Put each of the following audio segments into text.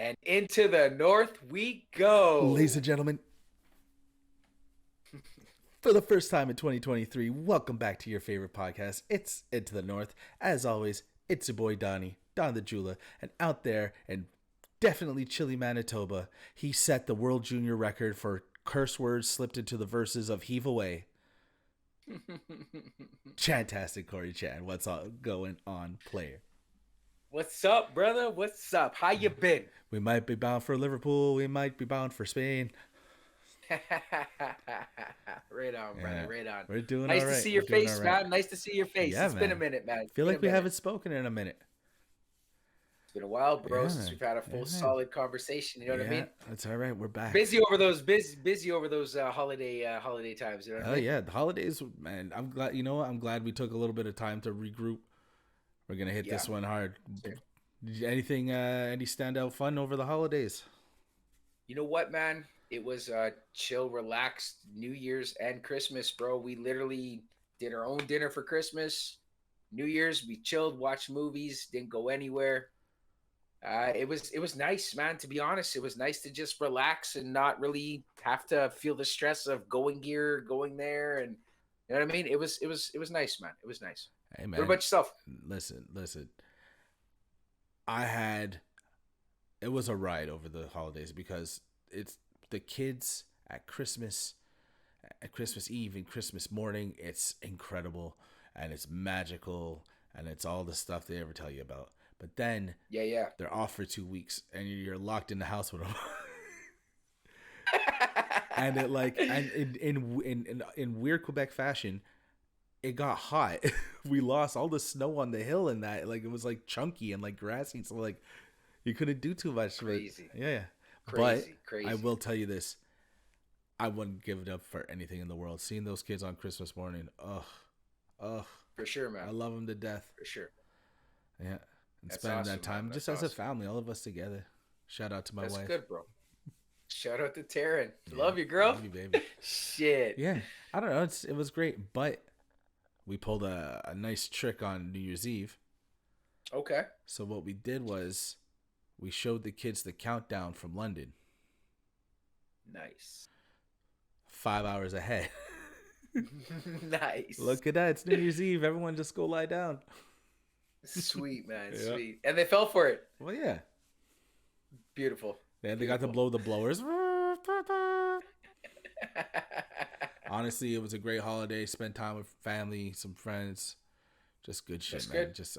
And into the north we go. Ladies and gentlemen, for the first time in 2023, welcome back to your favorite podcast. It's Into the North. As always, it's your boy Donnie, Don the Jula, and out there in definitely chilly Manitoba, he set the world junior record for curse words slipped into the verses of Heave Away. Chantastic Corey Chan, what's all going on, player? What's up, brother? What's up? How you been? We might be bound for Liverpool, we might be bound for Spain. Right on, brother. Yeah, Right on. we're doing Nice all to right. see We're your doing face, all right. man. Nice to see your face. Yeah, It's been a man. minute, man. I It's feel been like a we minute. haven't spoken in a minute. It's been a while, bro, Yeah, since man. we've had a Yeah, full, man. solid conversation. You know what I Yeah, mean? that's all right. We're back. Busy over those holiday times. You know what Oh I mean? yeah, the holidays, man. I'm glad. You know what? I'm glad we took a little bit of time to regroup. We're gonna hit Yeah. this one hard. Sure. Anything? Any standout fun over the holidays? You know what, man? It was chill, relaxed New Year's and Christmas, bro. We literally did our own dinner for Christmas. New Year's, we chilled, watched movies, didn't go anywhere. It was nice, man. To be honest, it was nice to just relax and not really have to feel the stress of going here, going there, and you know what I mean. It was nice, man. It was nice. Hey What about man, yourself? listen. I had it was a ride over the holidays because it's the kids at Christmas Eve and Christmas morning. It's incredible and it's magical and it's all the stuff they ever tell you about. But then Yeah, yeah. they're off for 2 weeks and you're locked in the house with them. And it like and in weird Quebec fashion, it got hot. We lost all the snow on the hill and that like it was like chunky and like grassy, so like you couldn't do too much. Crazy, But yeah. But crazy, crazy. I will tell you this: I wouldn't give it up for anything in the world. Seeing those kids on Christmas morning, ugh, For sure, I man. love them to death. For sure. Yeah, and That's spending that awesome, man. time That's just as a awesome. family, all of us together. Shout out to my That's wife. good, bro. Shout out to Taryn. Yeah, Love you, girl. love you, baby. Shit. Yeah, I don't know. It was great, but we pulled a nice trick on New Year's Eve. Okay. So what we did was we showed the kids the countdown from London, Nice. 5 hours ahead. Nice. Look at that! It's New Year's Eve. Everyone just go lie down. Sweet, man. Yeah. Sweet. And they fell for it. Well, yeah. Beautiful. They got to Beautiful. blow the blowers. Honestly, it was a great holiday. Spent time with family, some friends. Just good shit, That's man. good. Just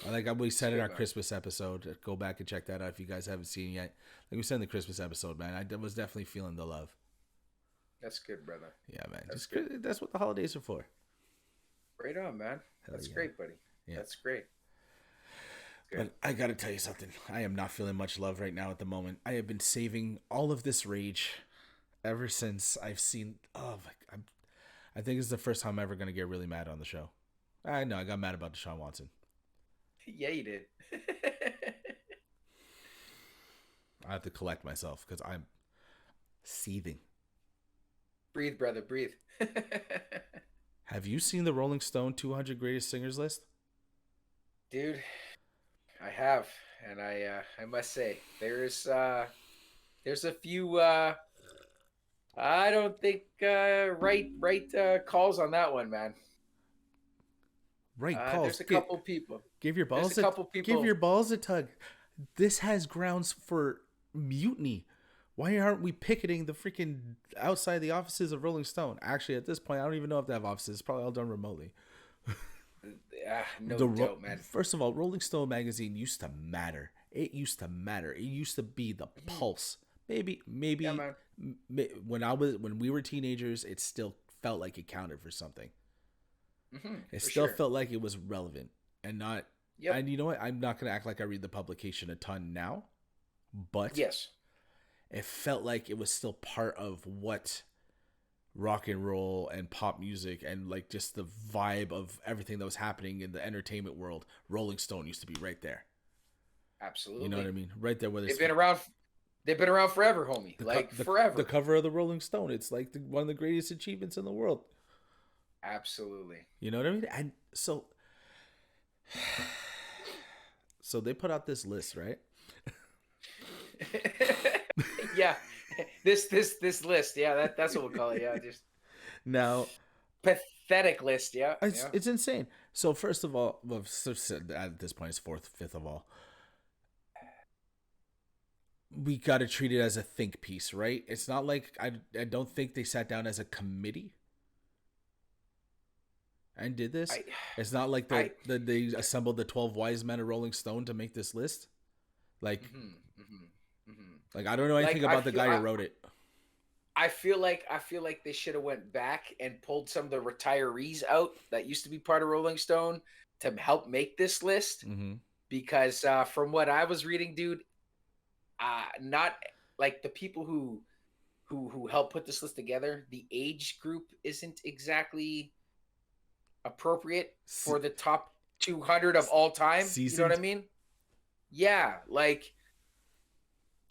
like we said That's in good, our man. Christmas episode. Go back and check that out if you guys haven't seen it yet. Like we said in the Christmas episode, man. I was definitely feeling the love. That's good, brother. Yeah, man. That's Just good. that's what the holidays are for. Right on, man. Hell That's yeah. great, buddy. Yeah. That's great. Good. But I gotta tell you something. I am not feeling much love right now at the moment. I have been saving all of this rage ever since I've seen. I think it's the first time I'm ever gonna get really mad on the show. I know I got mad about Deshaun Watson. Yeah, you did. I have to collect myself because I'm seething. Breathe, brother. Breathe. Have you seen the Rolling Stone 200 Greatest Singers list? Dude, I have, and I must say there's a few I don't think right calls on that one, man. Right, calls. There's a couple people. Give your There's balls a couple give people. your balls a tug. This has grounds for mutiny. Why aren't we picketing the freaking outside the offices of Rolling Stone? Actually, at this point, I don't even know if they have offices. It's probably all done remotely. No The doubt, man. First of all, Rolling Stone magazine used to matter. It used to matter. It used to be the pulse. Maybe Yeah, man. when we were teenagers, it still felt like it counted for something. It For still sure. felt like it was relevant and not. Yep. And you know what? I'm not gonna act like I read the publication a ton now, but Yes. it felt like it was still part of what rock and roll and pop music and like just the vibe of everything that was happening in the entertainment world. Rolling Stone used to be right there. Absolutely. You know what I mean? Right there where They've been around. They've been around forever, homie. Like forever. the cover of the Rolling Stone. It's like one of the greatest achievements in the world. Absolutely. You know what I mean? And so they put out this list, right? Yeah, this list. Yeah, that's what we'll call it. Yeah, just Now, pathetic list. Yeah, it's yeah. it's insane. So first of all, well, at this point, it's fourth, fifth of all. We got to treat it as a think piece, right? It's not like I don't think they sat down as a committee and did this. I It's not like I. they assembled the 12 wise men of Rolling Stone to make this list. Like Hmm, hmm, hmm. like I don't know anything Like about the guy who wrote it. I feel like they should have went back and pulled some of the retirees out that used to be part of Rolling Stone to help make this list Mm-hmm. because from what I was reading, dude, not like the people who helped put this list together, the age group isn't exactly appropriate for the top 200 of all time. You know what I Seasoned. mean? Yeah, like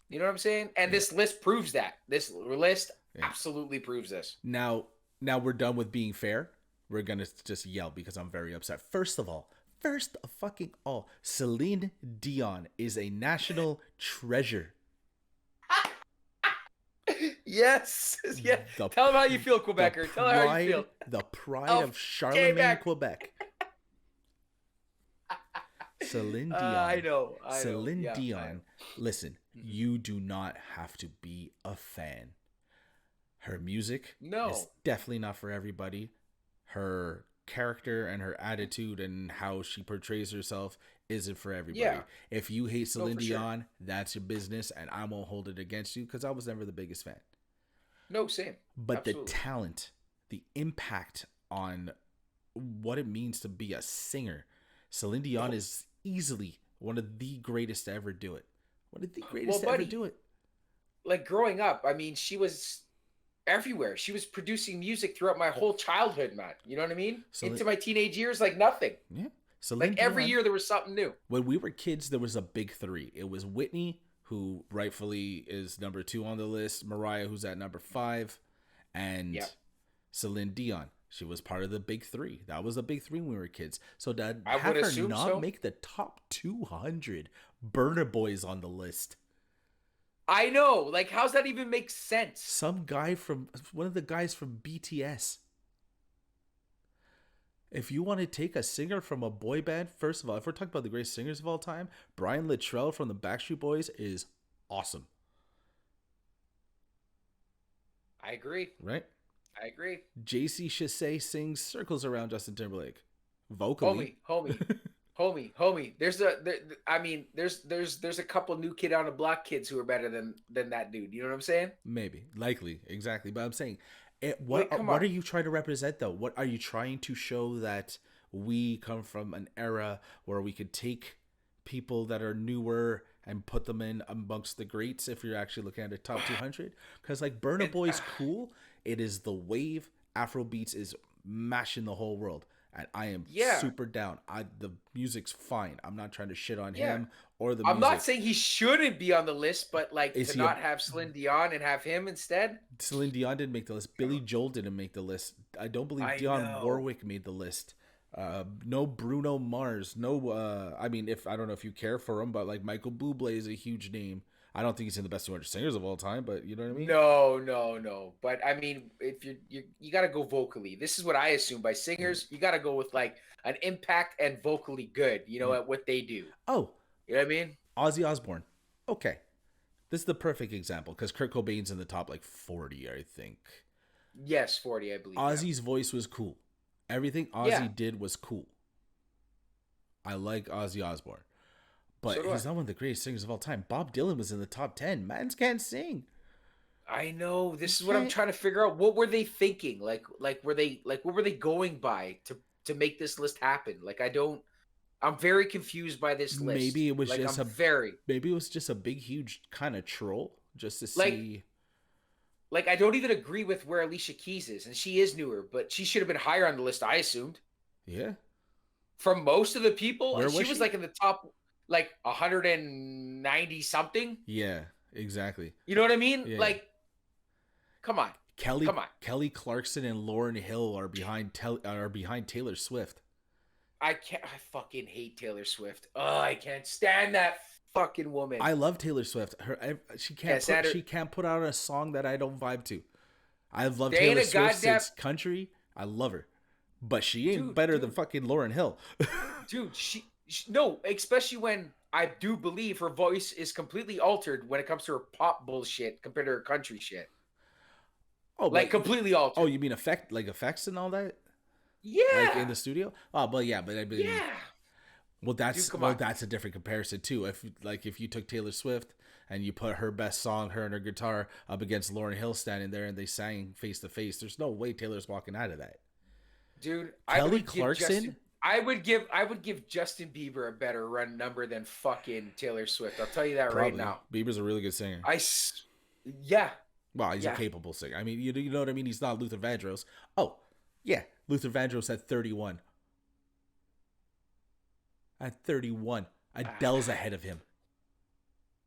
you know what I'm saying? And Yeah. this list proves that. This list Yeah. absolutely proves this. Now we're done with being fair. We're gonna just yell because I'm very upset. First of fucking all, Celine Dion is a national treasure. Yes. Yeah. The Tell them how you feel, the Quebecer. Tell them how you feel. pride Of of Charlemagne, Quebec. Quebec. Celine I Dion. know. I know. Celine Yeah, I Dion. know. Listen, Mhm. you do not have to be a fan. Her music is No. definitely not for everybody. Her character and her attitude and how she portrays herself isn't for everybody. Yeah. If you hate No, Celine for sure. Dion, that's your business, and I won't hold it against you because I was never the biggest fan. No, same. But the Absolutely. talent, the impact on what it means to be a singer, Celine Dion Oh, is easily one of the greatest to ever do it. One of the well, greatest to ever buddy, do it. like growing up, I mean, she was everywhere. She was producing music throughout my whole childhood, man. You know what I mean? Celine, Into my teenage years, like nothing. yeah, Celine Like every Dion. year there was something new. When we were kids, there was a big three. It was Whitney, who rightfully is number 2 on the list, Mariah, who's at number 5, and Yeah. Celine Dion. She was part of the big three. That was the big three when we were kids. So to I would have her assume not so. make the top 200, Burner Boy's on the list. I know. Like, how's that even make sense? Some guy from one of the guys from BTS. If you want to take a singer from a boy band, first of all, if we're talking about the greatest singers of all time, Brian Littrell from the Backstreet Boys is awesome, I agree. right? I agree. JC Chasez sings circles around Justin Timberlake, vocally. Homie, homie, homie. I mean, there's a couple new kid on the block kids who are better than that dude. You know what I'm saying? Maybe, likely, exactly. But I'm saying, Like, come what on. are you trying to represent though? What are you trying to show that we come from an era where we could take people that are newer and put them in amongst the greats if you're actually looking at a top 200? Because like Burna And Boy's cool. It is the wave. Afrobeats is mashing the whole world. And I am yeah, super down. The music's fine. I'm not trying to shit on yeah. him or the I'm not music. saying he shouldn't be on the list, but like Is to he a not have Celine Dion and have him instead. Celine Dion didn't make the list. Billy Joel didn't make the list. I don't believe I Dionne know. Warwick made the list. No Bruno Mars. No. I mean, if I don't know if you care for him, but like Michael Bublé is a huge name. I don't think he's in the best 200 singers of all time, but you know what I mean. No, no, no. But I mean, if you got to go vocally. This is what I assume by Yeah. singers. You got to go with like an impact and vocally good. You know Yeah. at what they do. Oh, You know what I mean? Ozzy Osbourne. Okay, this is the perfect example because Kurt Cobain's in the top like 40, I think. Yes, 40, I believe. Yeah. Ozzy's voice was cool. Everything Yeah. Ozzy did was cool. I like Ozzy Osbourne. So But do I. he's not one of the greatest singers of all time. Bob Dylan was in the top 10. Mans can't sing. I know. He This is what I'm can't. trying to figure out. What were they thinking? Like were they like what were they going by to make this list happen? Like I don't. I'm very confused by this list. Maybe it was Like just I'm a very maybe it was just a big huge kind of troll just to like see. like I don't even agree with where Alicia Keys is, and she is newer, but she should have been higher on the list. I assumed Yeah. from most of the people, Where she was was she? like in the top like 190 something. Yeah, exactly. You know what I mean? Yeah, yeah. Like, come on, Kelly come on. Kelly Clarkson and Lauren Hill are behind Taylor Swift. I can't. I fucking hate Taylor Swift. Oh, I can't stand that fucking woman. I love Taylor Swift. Yeah, Sandra. she can't put out a song that I don't vibe to. I love There ain't Taylor a Swift goddamn since country. I love her, but she ain't dude, better than dude, fucking Lauryn Hill. dude. She no, especially when I do believe her voice is completely altered when it comes to her pop bullshit compared to her country shit. Oh, Like but completely oh, altered. you mean effects and all that, like in Yeah, the studio? Oh, but yeah, but I mean, yeah, dude. Come well, on. that's a different comparison too. If you took Taylor Swift and you put her best song, her and her guitar, up against Lauryn Hill standing there and they sang face to face, there's no way Taylor's walking out of that. Dude, I Kelly would give Clarkson, Justin. I would give Justin Bieber a better run number than fucking Taylor Swift. I'll tell you that right probably. now. Bieber's a really good singer. I, s- yeah, Well, he's a yeah. capable singer. I mean, you know what I mean? He's not Luther Vandross. Oh, yeah. Luther Vandross at 31. At 31. Adele's Ah, ahead of him.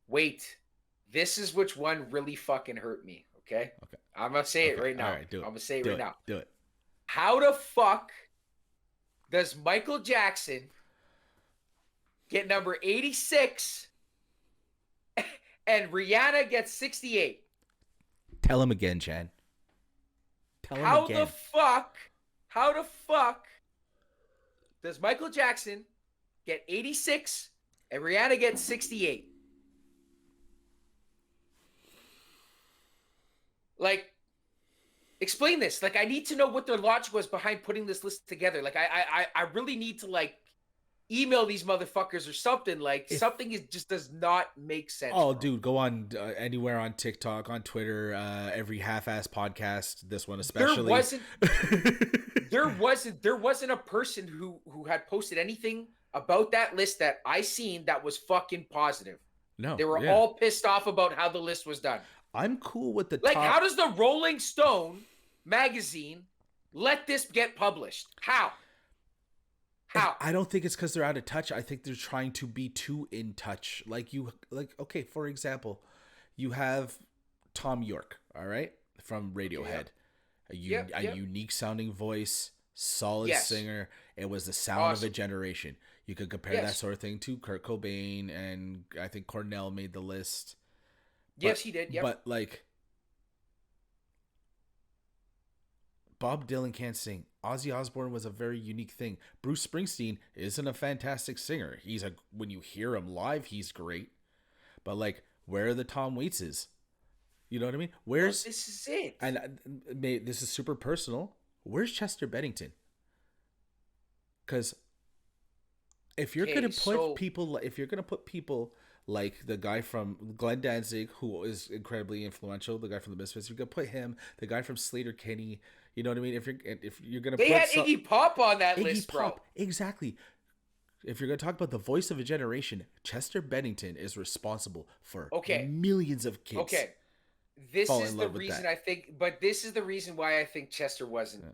wait, this is which one really fucking hurt me. Okay, Okay. I'm gonna say it Okay. right All now. right. Do I'm it. gonna say it Do right it. now. Do it. How the fuck does Michael Jackson get number 86 and Rihanna gets 68? Tell him again, Chan. Tell him How the again. fuck? How the fuck does Michael Jackson get 86 and Rihanna get 68? Like, explain this. Like, I need to know what their logic was behind putting this list together. Like, I really need to like email these motherfuckers or something. Like, If something is just does not make sense, Oh, bro. dude, go on anywhere on TikTok, on Twitter, every half-ass podcast. This one There especially. wasn't there wasn't a person who had posted anything about that list that I seen that was fucking positive. No, They were yeah, all pissed off about how the list was done. I'm cool with the Like, how top. does the Rolling Stone magazine let this get published? How? How? I don't think it's because they're out of touch. I think they're trying to be too in touch. Okay, for example, you have Tom York, all right, from Radiohead, Yep. Yep. a Yep. unique sounding voice, solid Yes. singer. It was the sound of a Awesome. generation. You could compare that Yes. sort of thing to Kurt Cobain, and I think Cornell made the list. Yes, But he did. Yep. but like Bob Dylan can't sing. Ozzy Osbourne was a very unique thing. Bruce Springsteen isn't a fantastic singer. When you hear him live, he's great. But like, where are the Tom Waitses? You know what I mean? Well, this is it. This is super personal. Where's Chester Bennington? Because Okay, so if you're gonna put people like the guy from Glenn Danzig, who is incredibly influential, the guy from the Misfits, you could put him, the guy from Slater Kinney. You know what I mean? If you're gonna they put had Iggy Pop on that Iggy list, bro. Pop, exactly. If you're gonna talk about the voice of a generation, Chester Bennington is responsible for Okay. millions of kids Okay. This fall is in the love with reason that. I think, but this is the reason why I think Chester wasn't. Yeah.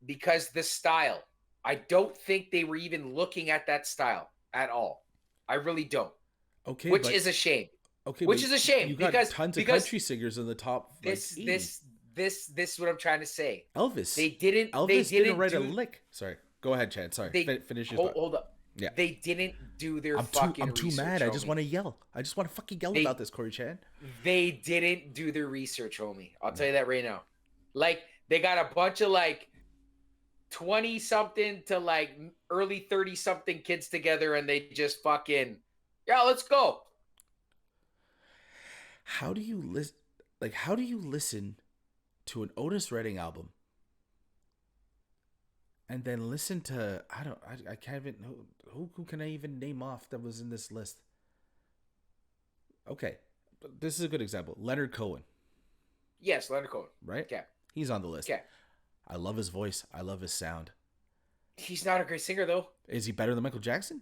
Because the style. I don't think they were even looking at that style at all. I really don't. Okay, Which but is a shame. okay, but Which is a shame you got because tons of because country singers in the top like this 80. this this is what I'm trying to say. Elvis. They didn't Elvis didn't write a lick. Sorry. Go ahead, Chad. Sorry. they Finish your hold, thought. hold up. Yeah. They didn't do their I'm fucking too research, mad. I just homie. want to yell. I just want to fucking yell They about this, Corey Chan. they didn't do their research, homie. I'll tell you that right now. Like, they got a bunch of like 20 something to like early 30 something kids together and they just fucking, yeah, let's go. How do you listen? Like, how do you listen to an Otis Redding album and then listen to I can't even who can I even name off that was in this list? Okay, this is a good example. Leonard Cohen, Yes, Leonard Cohen. right? Okay. He's on the list. Okay. I love his voice. I love his sound. He's not a great singer though. Is he better than Michael Jackson?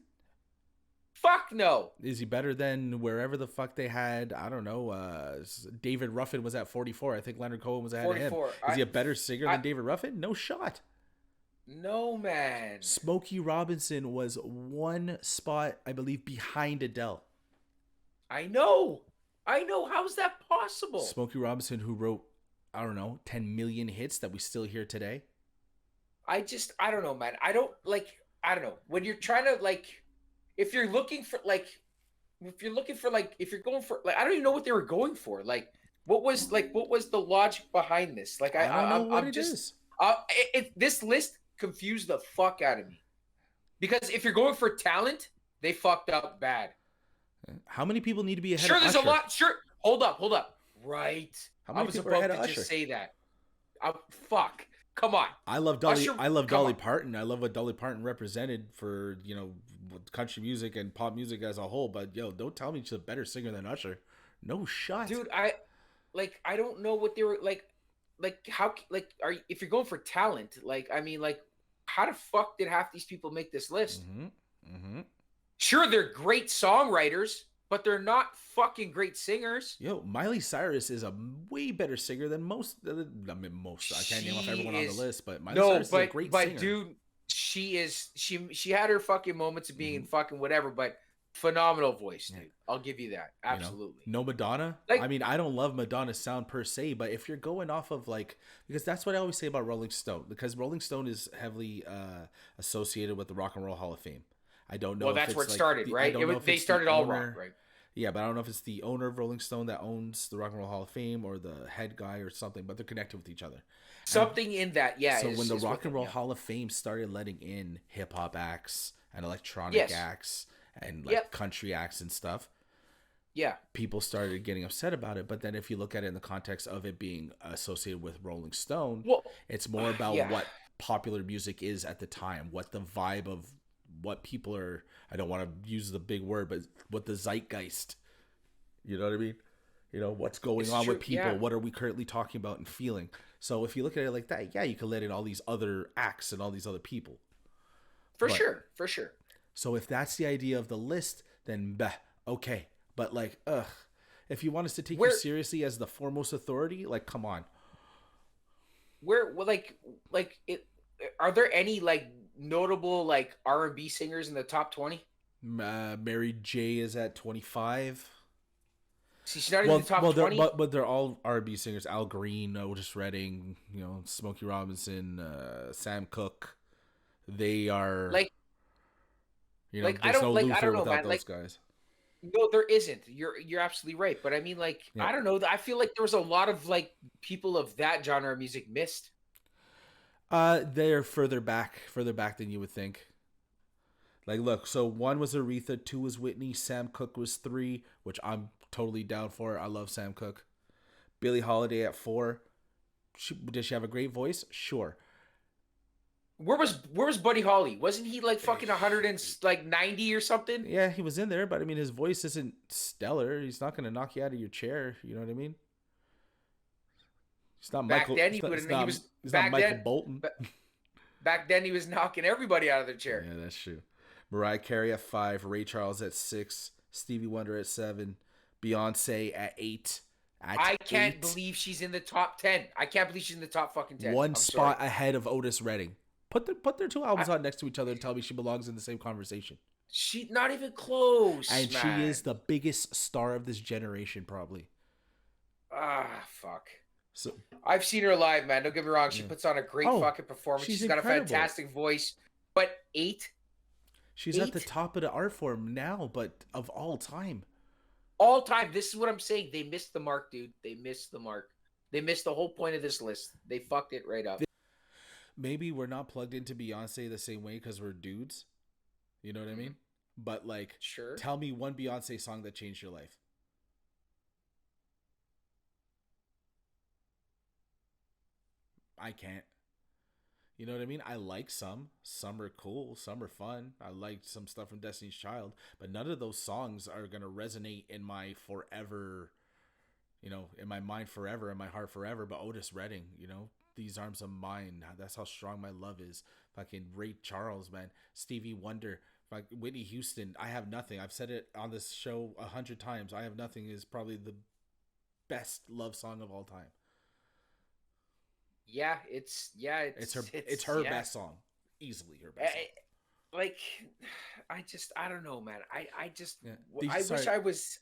Fuck no. Is he better than wherever the fuck they had? I don't know. David Ruffin was at 44. I think Leonard Cohen was ahead of him. 44. Is he a better singer than David Ruffin? No shot. No, man. Smokey Robinson was one spot, I believe, behind Adele. I know. How's that possible? Smokey Robinson, who wrote, I don't know, 10 million hits that we still hear today. I don't know, man. I don't know. When you're trying to like, if you're looking for like, if you're looking for like, if you're going for like, I don't even know what they were going for. What was the logic behind this? Like, I don't know what I'm it just, is. this list confused the fuck out of me because if you're going for talent, they fucked up bad. How many people need to be ahead of Sure, there's a Usher? lot. Sure, hold up. Right, How I many was people are ahead about of to just Usher? say that. Fuck, come on, I love Dolly. Usher, I love come Dolly on. Parton. I love what Dolly Parton represented for country music and pop music as a whole. But yo, don't tell me she's a better singer than Usher. No shot. Dude, I don't know what they were like how like are if you're going for talent, like I mean like how the fuck did half these people make this list? Mm-hmm. Mm-hmm. Sure, they're great songwriters, but they're not fucking great singers. Yo, Miley Cyrus is a way better singer than most. I mean, most. I can't name off She everyone on the is list, but Miley no, Cyrus is a great but singer. dude, she had her fucking moments of being Mm-hmm. fucking whatever, but phenomenal voice, Yeah. dude. I'll give you that. You know, Absolutely. no Madonna. I Like mean, I don't love Madonna's sound per se, but if you're going off of like, because that's what I always say about Rolling Stone, because Rolling Stone is heavily associated with the Rock and Roll Hall of Fame. I don't know well, if that's where it's it like started, I right? don't know if They it's the started all rock, owner. right? Yeah, but I don't know if it's the owner of Rolling Stone that owns the Rock and Roll Hall of Fame or the head guy or something, but they're connected with each other. And Something in that, yeah, so when the is with Rock and them, Roll yeah. Hall of Fame started letting in hip hop acts and electronic Yes. acts and like Yep. country acts and stuff, Yeah. people started getting upset about it. But then if you look at it in the context of it being associated with Rolling Stone, Well, it's more about yeah. what popular music is at the time, what the vibe of what people are. I don't want to use the big word, but what the zeitgeist. You know what I mean? What's going It's on with true. people? Yeah. What are we currently talking about and feeling? So if you look at it like that, yeah, you can let in all these other acts and all these other people. For But sure. For sure. so if that's the idea of the list, then bah, okay. But like, ugh, if you want us to take you Where seriously as the foremost authority, like, come on. well, like it are there any like notable like R&B singers in the top 20? Mary J is at 25. See, she's not even in the Well, top well, they're 20. but they're all R&B singers. Al Green, Otis Redding, Smokey Robinson, Sam Cooke. They are, Like there's no I Luther don't know, without man. those guys. No, there isn't. You're absolutely right. But I mean like Yeah. I don't know. I feel like there was a lot of like people of that genre of music missed. They're further back than you would think. Like, look, so one was Aretha, two was Whitney, Sam Cooke was three, which I'm totally down for. I love Sam Cooke. Billie Holiday at four. Does she have a great voice? Sure. Where was Buddy Holly? Wasn't he like fucking 100 and like 90 or something? Yeah, he was in there, but I mean, his voice isn't stellar. He's not going to knock you out of your chair. You know what I mean? He's not Back Michael. then he would he was He's not back Michael then Bolton. back then he was knocking everybody out of their chair. Yeah, that's true. Mariah Carey at five, Ray Charles at six, Stevie Wonder at seven, Beyonce at eight. I can't believe she's in the top 10. I can't believe she's in the top fucking 10. One I'm spot sorry. ahead of Otis Redding. Put their two albums I, on next to each other and tell me she belongs in the same conversation. she not even close, And she man. is the biggest star of this generation, probably. Ah, fuck. So, I've seen her live, man. Don't get me wrong. She yeah. puts on a great Oh, fucking performance. she's She's got a incredible. fantastic voice. But eight, She's at the top of the art form now, but of all time. all time. This is what I'm saying. They missed the mark, dude. They missed the mark. They missed the whole point of this list. They fucked it right up. Maybe we're not plugged into Beyonce the same way because we're dudes. You know what I mean? But like, Sure. tell me one Beyonce song that changed your life. I can't. You know what I mean? I like some. Some are cool. Some are fun. I liked some stuff from Destiny's Child, but none of those songs are gonna resonate in my forever. In my mind forever, in my heart forever. But Otis Redding, these arms of mine. That's how strong my love is. Fucking Ray Charles, man. Stevie Wonder. Like Whitney Houston. I have nothing. I've said it on this show 100 times. I have nothing is probably the best love song of all time. Yeah, It's her best song, easily her best song. Like, I don't know, man. I just Yeah. I wish I was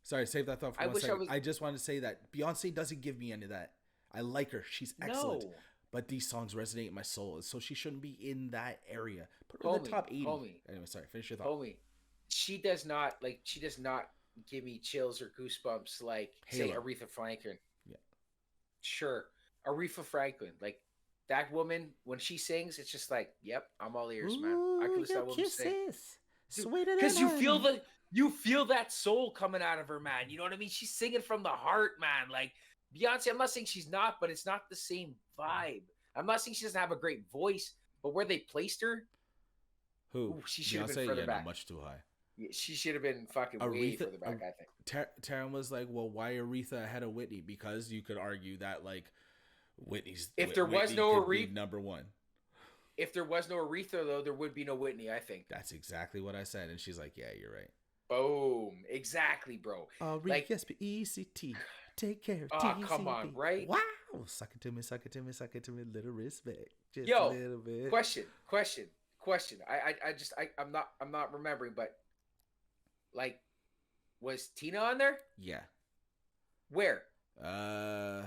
Sorry, save that thought for I one wish I second. was I just wanted to say that Beyonce doesn't give me any of that. I like her; she's excellent. no, But these songs resonate in my soul, so she shouldn't be in that area. Put her in the homie, top 80. homie, Anyway, sorry. Finish your thought. homie. she does not give me chills or goosebumps like say Halo. Aretha Franklin. Yeah. Sure, Aretha Franklin, like that woman when she sings, it's just like, yep, I'm all ears, man. I Ooh, can listen to your that woman sing, kisses, dude, sweeter than because honey. you feel that soul coming out of her, man. You know what I mean? She's singing from the heart, man. Like Beyonce, I'm not saying she's not, but it's not the same vibe. I'm not saying she doesn't have a great voice, but where they placed her, Who? ooh, she should have been Beyonce? further Yeah, no, back. much too high. Yeah, she should have been fucking way Aretha, further back, I think. Taryn was like, well, why Aretha ahead of Whitney? Because you could argue that like If there was Whitney no could be Aretha, number one. if there was no Aretha though, there would be no Whitney, I think. That's exactly what I said, and she's like, yeah, you're right. Boom. Exactly, bro. Like, R-E-S-P-E-C-T. Take care of oh, come on, TCB. right? Wow. Suck it to me, suck it to me, suck it to me. Little respect. Just a Yo, little bit. question. I'm not remembering, but like, was Tina on there? Yeah. Where? Uh,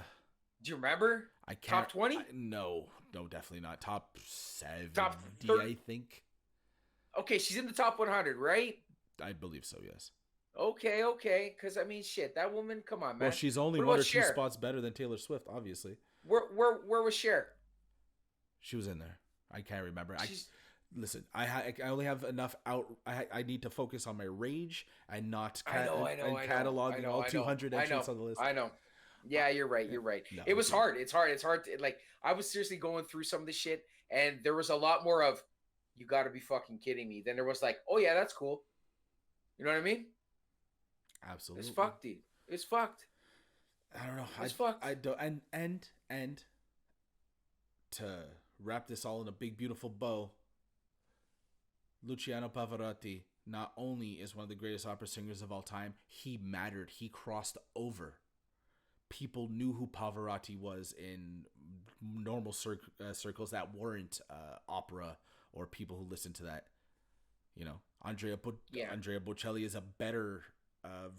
Do you remember? I can't. Top 20? No, definitely not. Top 70, Top I 30? think. Okay, she's in the top 100, right? I believe so, yes. Okay. Because I mean, shit, that woman. Come on, Well, man. she's only What one about or two Cher? spots better than Taylor Swift, obviously. Where was Cher? She was in there. I can't remember. She's. Listen. I only have enough out. I need to focus on my rage and not cataloging all 200 entries on the list. I know. Yeah, you're right. You're right. No, It was hard. It's hard. It's hard. Like I was seriously going through some of this shit, and there was a lot more of, "You got to be fucking kidding me." Then there was like, "Oh yeah, that's cool." You know what I mean? Absolutely. It's fucked, dude. It's fucked. I don't know. It's fucked. I don't. And to wrap this all in a big beautiful bow, Luciano Pavarotti not only is one of the greatest opera singers of all time, he mattered. He crossed over. People knew who Pavarotti was in normal circles that weren't opera or people who listened to that. You know, Andrea Bocelli is a better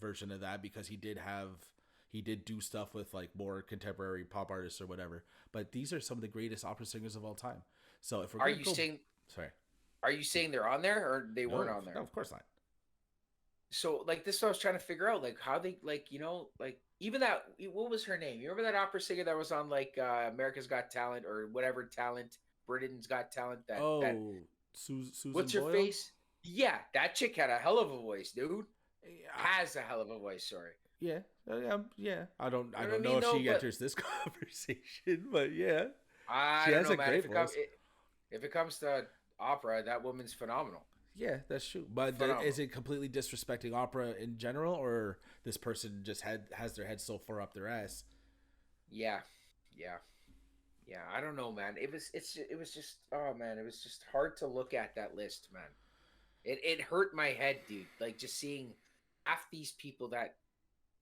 version of that because he did do stuff with like more contemporary pop artists or whatever. But these are some of the greatest opera singers of all time. So if we're sorry, Are you saying they're on there or they weren't on there? No, of course not. So like this is what I was trying to figure out, like how they like, like even that, what was her name? You remember that opera singer that was on like America's Got Talent or whatever talent, Britain's Got Talent, that Susan what's her Boyle? face? Yeah, that chick had a hell of a voice, dude. Yeah, Has a hell of a voice, sorry. yeah. I don't You know what I know mean, if she but enters this conversation, but yeah, I she don't has know, a man. great voice. If it comes to opera, that woman's phenomenal. Yeah, that's true. But is Phenomenal. it completely disrespecting opera in general, or this person just has their head so far up their ass? Yeah. Yeah. Yeah, I don't know, man. It was just, oh man, it was just hard to look at that list, man. It hurt my head, dude. Like just seeing half these people that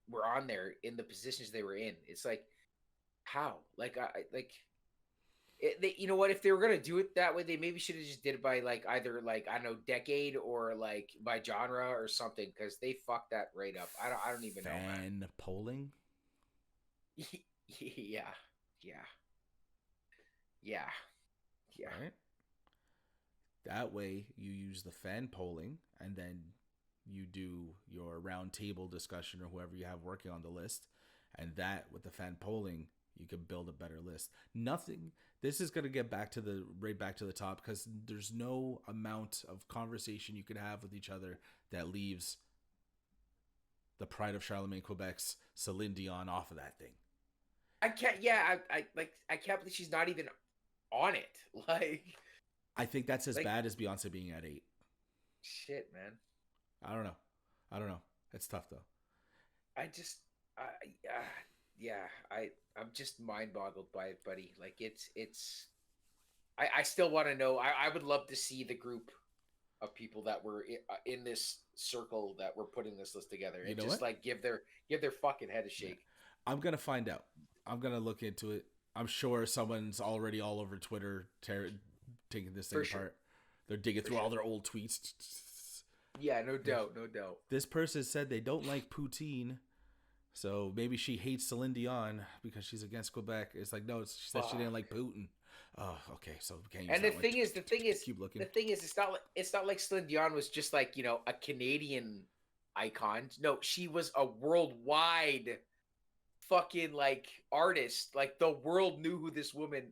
were on there in the positions they were in. It's like how? Like you know what? If they were gonna do it that way, they maybe should have just did it by like either like I don't know decade or like by genre or something because they fucked that right up. I don't even know, man. Fan polling. Yeah, yeah, yeah, yeah. Right. That way, you use the fan polling, and then you do your round table discussion or whoever you have working on the list, and that with the fan polling, you can build a better list. Nothing. This is gonna get back to the top because there's no amount of conversation you can have with each other that leaves the pride of Charlemagne Quebec's Celine Dion off of that thing. I can't. Yeah, I can't believe she's not even on it. Like, I think that's as like bad as Beyonce being at 8. shit, man. I don't know. It's tough though. I just, I, yeah, I'm just mind boggled by it, buddy. Like it's. I still want to know. I would love to see the group of people that were in this circle that were putting this list together, You and know just what? like give their fucking head a shake. I'm gonna find out. I'm gonna look into it. I'm sure someone's already all over Twitter taking this thing For apart. sure. They're digging For through sure. all their old tweets. Yeah, no doubt, no doubt. This person said they don't like poutine, so maybe she hates Celine Dion because she's against Quebec. It's like no, she said she didn't like Putin. Oh, okay. So we can't use And that one. Keep the looking. thing is, it's not like Celine Dion was just like a Canadian icon. No, she was a worldwide fucking like artist. Like the world knew who this woman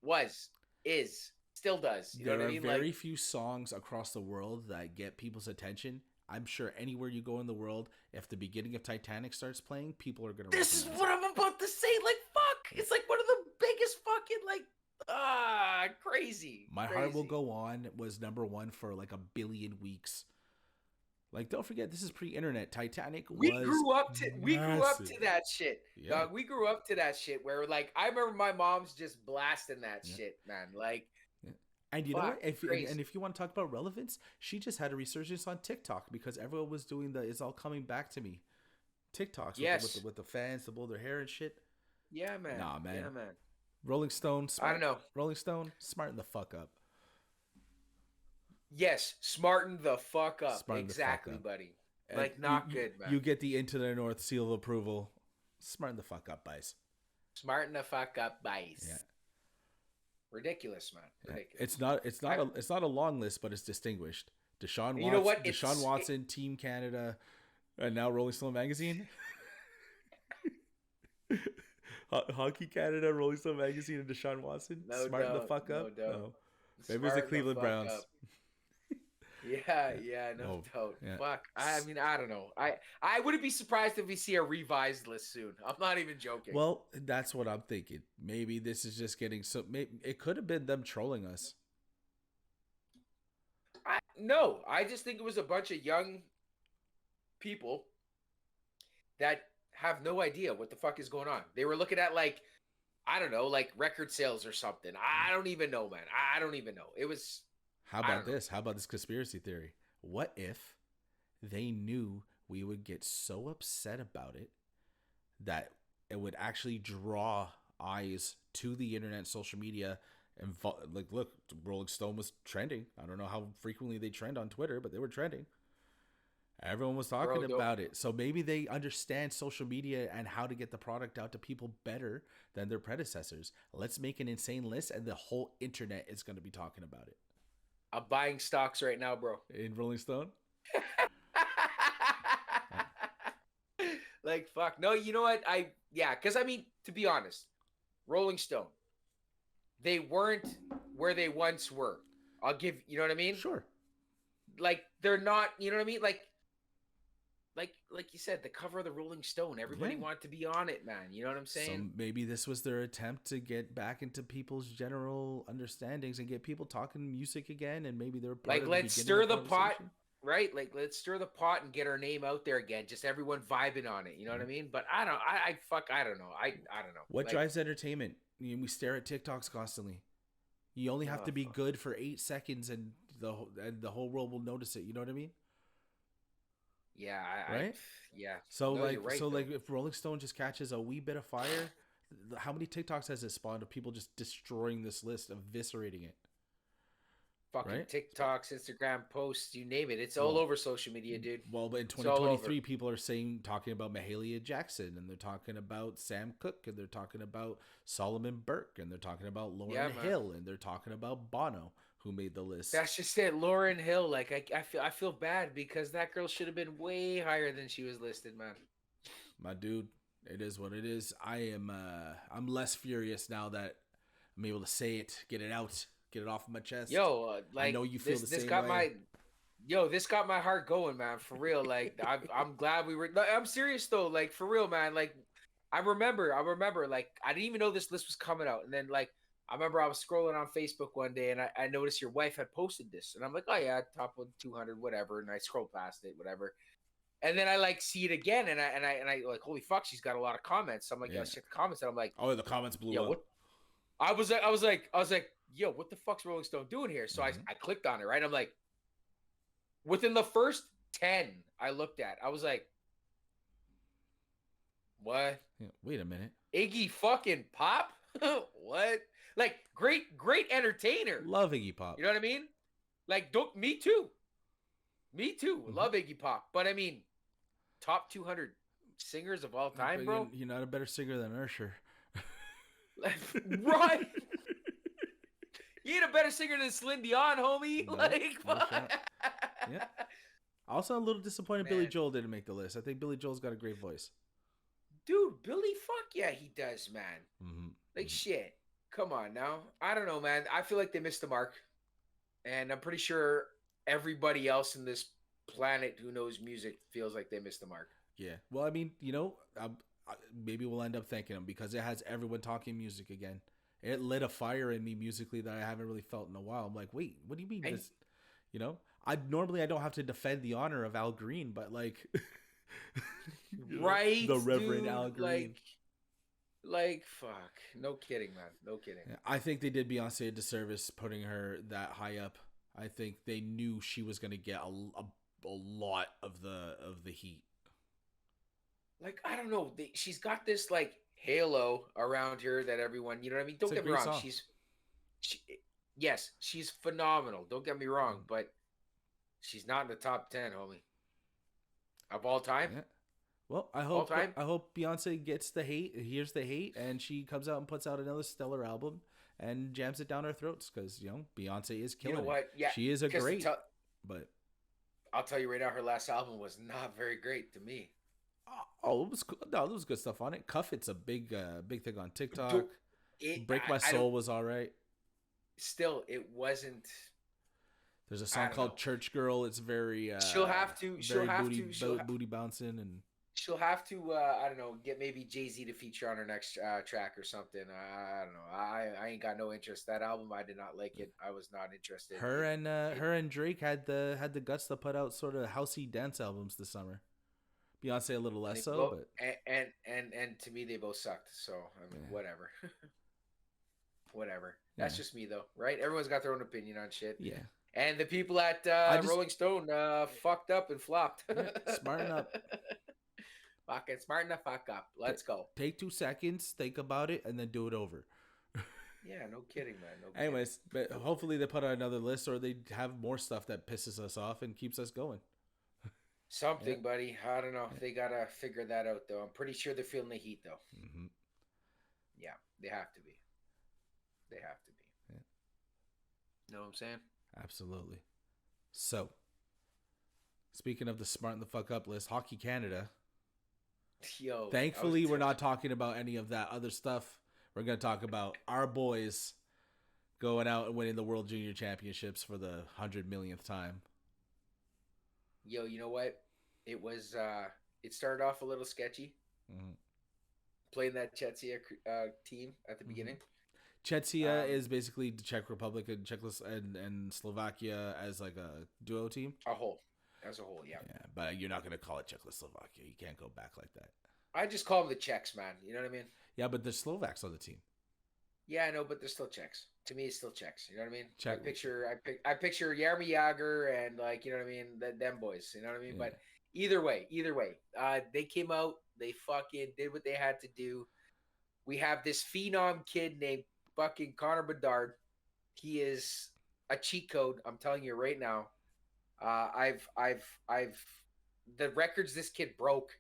was, is, still does. You know what I There are mean? very Like few songs across the world that get people's attention. I'm sure anywhere you go in the world, if the beginning of Titanic starts playing, people are going to this is recognize what it. I'm about to say. Like fuck, Yeah. it's like one of the biggest fucking like crazy, My Heart Will crazy. Go On was number one for like a billion weeks. Like, don't forget, this is pre-internet. Titanic was We grew up massive. to that shit, Yeah, dog. We grew up to that shit where like I remember my mom's just blasting that yeah, shit, man. Like yeah. And you know fuck, what? If and crazy. if you want to talk about relevance, she just had a resurgence on TikTok because everyone was doing the "It's all coming back to me" TikToks with Yes. the fans to blow their hair and shit. Yeah, man. Nah, man. Yeah, man. Rolling Stone, I don't smart. know. Rolling Stone, smarten the fuck up. Yes, smarten the fuck up. Smarten the fuck Exactly, up. buddy. And Like not good, man. you get the into the north seal of approval. Smarten the fuck up, guys. Smarten the fuck up, Yeah. bice. Ridiculous, man. Yeah. Ridiculous. It's I, it's not a long list, but it's distinguished. you know what? Deshaun Watson, Team Canada, and now Rolling Stone magazine. Hockey Canada, Rolling Stone magazine, and Deshaun Watson. no Smarten the doubt. fuck No up. doubt. Oh, maybe it's the Smarten the Cleveland fuck Browns. up. Yeah, Yeah. yeah, no Oh, doubt. yeah. Fuck. I mean, I don't know. I wouldn't be surprised if we see a revised list soon. I'm not even joking. Well, that's what I'm thinking. Maybe this is just getting so. Maybe it could have been them trolling us. No, I just think it was a bunch of young people that have no idea what the fuck is going on. They were looking at like I don't know, like record sales or something. I don't even know, man. I don't even know. It was How I about don't know. this? How about this conspiracy theory? What if they knew we would get so upset about it that it would actually draw eyes to the internet, social media, and like, look, Rolling Stone was trending. I don't know how frequently they trend on Twitter, but they were trending. Everyone was talking Bro, don't about it. So maybe they understand social media and how to get the product out to people better than their predecessors. Let's make an insane list, and the whole internet is going to be talking about it. I'm buying stocks right now, bro. In Rolling Stone? Like fuck. No, you know what? Cuz I mean, to be honest, Rolling Stone, they weren't where they once were. I'll give, you know what I mean? Sure. Like they're not, you know what I mean? Like you said, the cover of the Rolling Stone, everybody Yeah. wanted to be on it, man. You know what I'm So saying? maybe this was their attempt to get back into people's general understandings and get people talking music again, and maybe they're part Like of the let's beginning stir of the pot, conversation. right? Like let's stir the pot and get our name out there again. Just everyone vibing on it. You know what I mean? But I don't. I don't know. I don't know. What Like drives entertainment? We stare at TikToks constantly. You only have oh to be fuck. good for 8 seconds, and the whole world will notice it. You know what I mean? Yeah, Right? yeah. So No, you're right though. like if Rolling Stone just catches a wee bit of fire, how many TikToks has it spawned of people just destroying this list, eviscerating it? Fucking Right? TikToks, Instagram posts, you name it. It's all Well, over social media, dude. but in It's all over. 2023, people are talking about Mahalia Jackson, and they're talking about Sam Cooke, and they're talking about Solomon Burke, and they're talking about Yeah, Lauren man. Hill, and they're talking about Bono, who made the list. That's just it. Lauren Hill, like I feel bad because that girl should have been way higher than she was listed, man. My dude, it is what it is. I'm less furious now that I'm able to say it, get it out, get it off my chest. Yo, I like know you feel the this same got way. this got my heart going, man. For real, like I'm glad we were. No, I'm serious though, like for real, man. Like I remember, like I didn't even know this list was coming out, and then like I remember I was scrolling on Facebook one day, and I noticed your wife had posted this, and I'm like, oh yeah, top 200, whatever, and I scroll past it, whatever. And then I like see it again, and I like, holy fuck, she's got a lot of comments. So I'm like, yo, Yeah. let's check the comments, and I'm like, Oh, the comments blew yo, up. what? I was like, yo, what the fuck's Rolling Stone doing here? So Mhm. I clicked on it, right? I'm like, within the first 10 I looked at, I was like, what? Yeah, wait a minute. Iggy fucking Pop? What? Like, great entertainer. Love Iggy Pop. You know what I mean? Like, don't me too. Me too. Mhm. Love Iggy Pop. But I mean, top 200 singers of all time, But bro. you're not a better singer than Usher. Right? You ain't a better singer than Celine Dion, homie. No, Like, no fuck. shot. Yeah. Also, a little disappointed Billy Man, Joel didn't make the list. I think Billy Joel's got a great voice. dude, Billy, fuck yeah, he does, man. Mm-hmm. Like, Mm-hmm. shit. Come on now. I don't know, man. I feel like they missed the mark. And I'm pretty sure everybody else in this planet who knows music feels like they missed the mark. Yeah. Well, I mean, maybe we'll end up thanking him because it has everyone talking music again. It lit a fire in me musically that I haven't really felt in a while. I'm like, wait, what do you mean And this? You know, I don't have to defend the honor of Al Green, but like, right, the Reverend Al dude, Green. fuck. No kidding, man. No kidding. Yeah, I think they did Beyonce a disservice putting her that high up. I think they knew she was going to get a lot of the heat. Like, I don't know. She's got this like halo around her that everyone, you know what I mean? It's Don't a get me great wrong. song. She, yes, she's phenomenal. Don't get me wrong, Mm. but she's not in the top 10, homie. Of all time? Yeah. Well, All time? I hope Beyonce gets the hate, hears the hate, and she comes out and puts out another stellar album and jams it down our throats because Beyonce is You know killing it. what? Yeah, She is a because great, but I'll tell you right now, her last album was not very great to me. it was cool. No, there was good stuff on it. Cuff It's a big thing on TikTok. Do it. Break My I don't. Soul was all right. Still, it wasn't. There's a I song don't know. called Church Girl. It's very She'll have to. very booty bouncing and She'll have to. I don't know. Get maybe Jay-Z to feature on her next track or something. I don't know. I ain't got no interest. That album, I did not like it. I was not interested. her and Drake had the guts to put out sort of housey dance albums this summer. Beyonce a little And less they so, both but and to me they both sucked. So I mean, yeah. whatever. Whatever. Yeah. That's just me though, right? Everyone's got their own opinion on shit. Yeah. And the people at I just Rolling Stone fucked up and flopped. yeah, smarten up. Fucking smarten the fuck up. Let's go. Take 2 seconds, think about it, and then do it over. Yeah, no kidding, man. No kidding. Anyways, but hopefully they put out another list or they have more stuff that pisses us off and keeps us going. Something, Yeah. buddy. I don't know. Yeah. They gotta figure that out, though. I'm pretty sure they're feeling the heat, though. Mm-hmm. Yeah, they have to be. They have to be. Yeah. Know what I'm saying? Absolutely. So, speaking of the smart the fuck up list, Hockey Canada. Yo. Thankfully, we're not talking about any of that other stuff. We're going to talk about our boys going out and winning the World Junior Championships for the 100 millionth time. Yo, you know what? It was. It started off a little sketchy. Mm-hmm. Playing that Chetsia team at the beginning. Chetsia is basically the Czech Republic and and Slovakia as like a duo team. As a whole, yeah. Yeah, but you're not going to call it Czechoslovakia. You can't go back like that. I just call them the Czechs, man. You know what I mean? Yeah, but there's Slovaks on the team. Yeah, I know, but they're still Czechs. To me, it's still Czechs. You know what I mean? Czech. I picture Jaromir Jagr and like, you know what I mean, them boys. You know what I mean? Yeah. But either way, they came out. They fucking did what they had to do. We have this phenom kid named fucking Connor Bedard. He is a cheat code. I'm telling you right now. I've the records this kid broke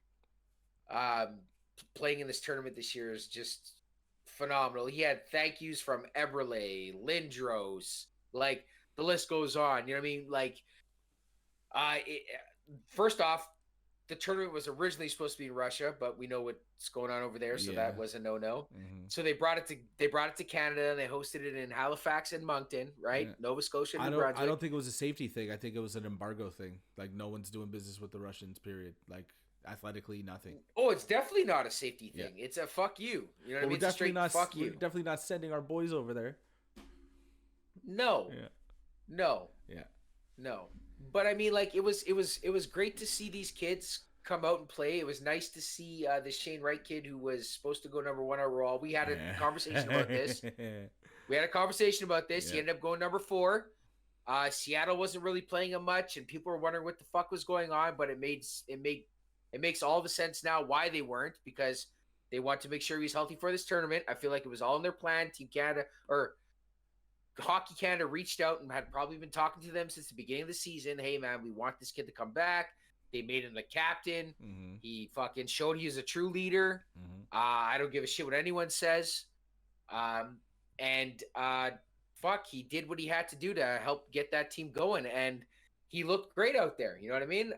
playing in this tournament this year is just phenomenal. He had thank yous from Eberle, Lindros, like the list goes on. You know what I mean? Like, first off, the tournament was originally supposed to be in Russia, but we know what's going on over there, so that was a no-no. Mm-hmm. So they brought it to Canada, and they hosted it in Halifax and Moncton, right? Yeah. Nova Scotia, New Brunswick. I don't think it was a safety thing. I think it was an embargo thing. Like no one's doing business with the Russians. Period. Like athletically, nothing. Oh, it's definitely not a safety thing. Yeah. It's a fuck you. You know what I mean? We're definitely not. Fuck you. We're definitely not sending our boys over there. No. Yeah. No. Yeah. No. But I mean, like it was great to see these kids come out and play. It was nice to see this Shane Wright kid who was supposed to go number 1 overall. We had a conversation about this. He ended up going number 4. Seattle wasn't really playing him much, and people were wondering what the fuck was going on. But it makes all the sense now why they weren't, because they want to make sure he's healthy for this tournament. I feel like it was all in their plan. Team Canada or Hockey Canada reached out and had probably been talking to them since the beginning of the season. Hey, man, we want this kid to come back. They made him the captain. Mm-hmm. He fucking showed he was a true leader. Mm-hmm. I don't give a shit what anyone says. And fuck, he did what he had to do to help get that team going, and he looked great out there. You know what I mean?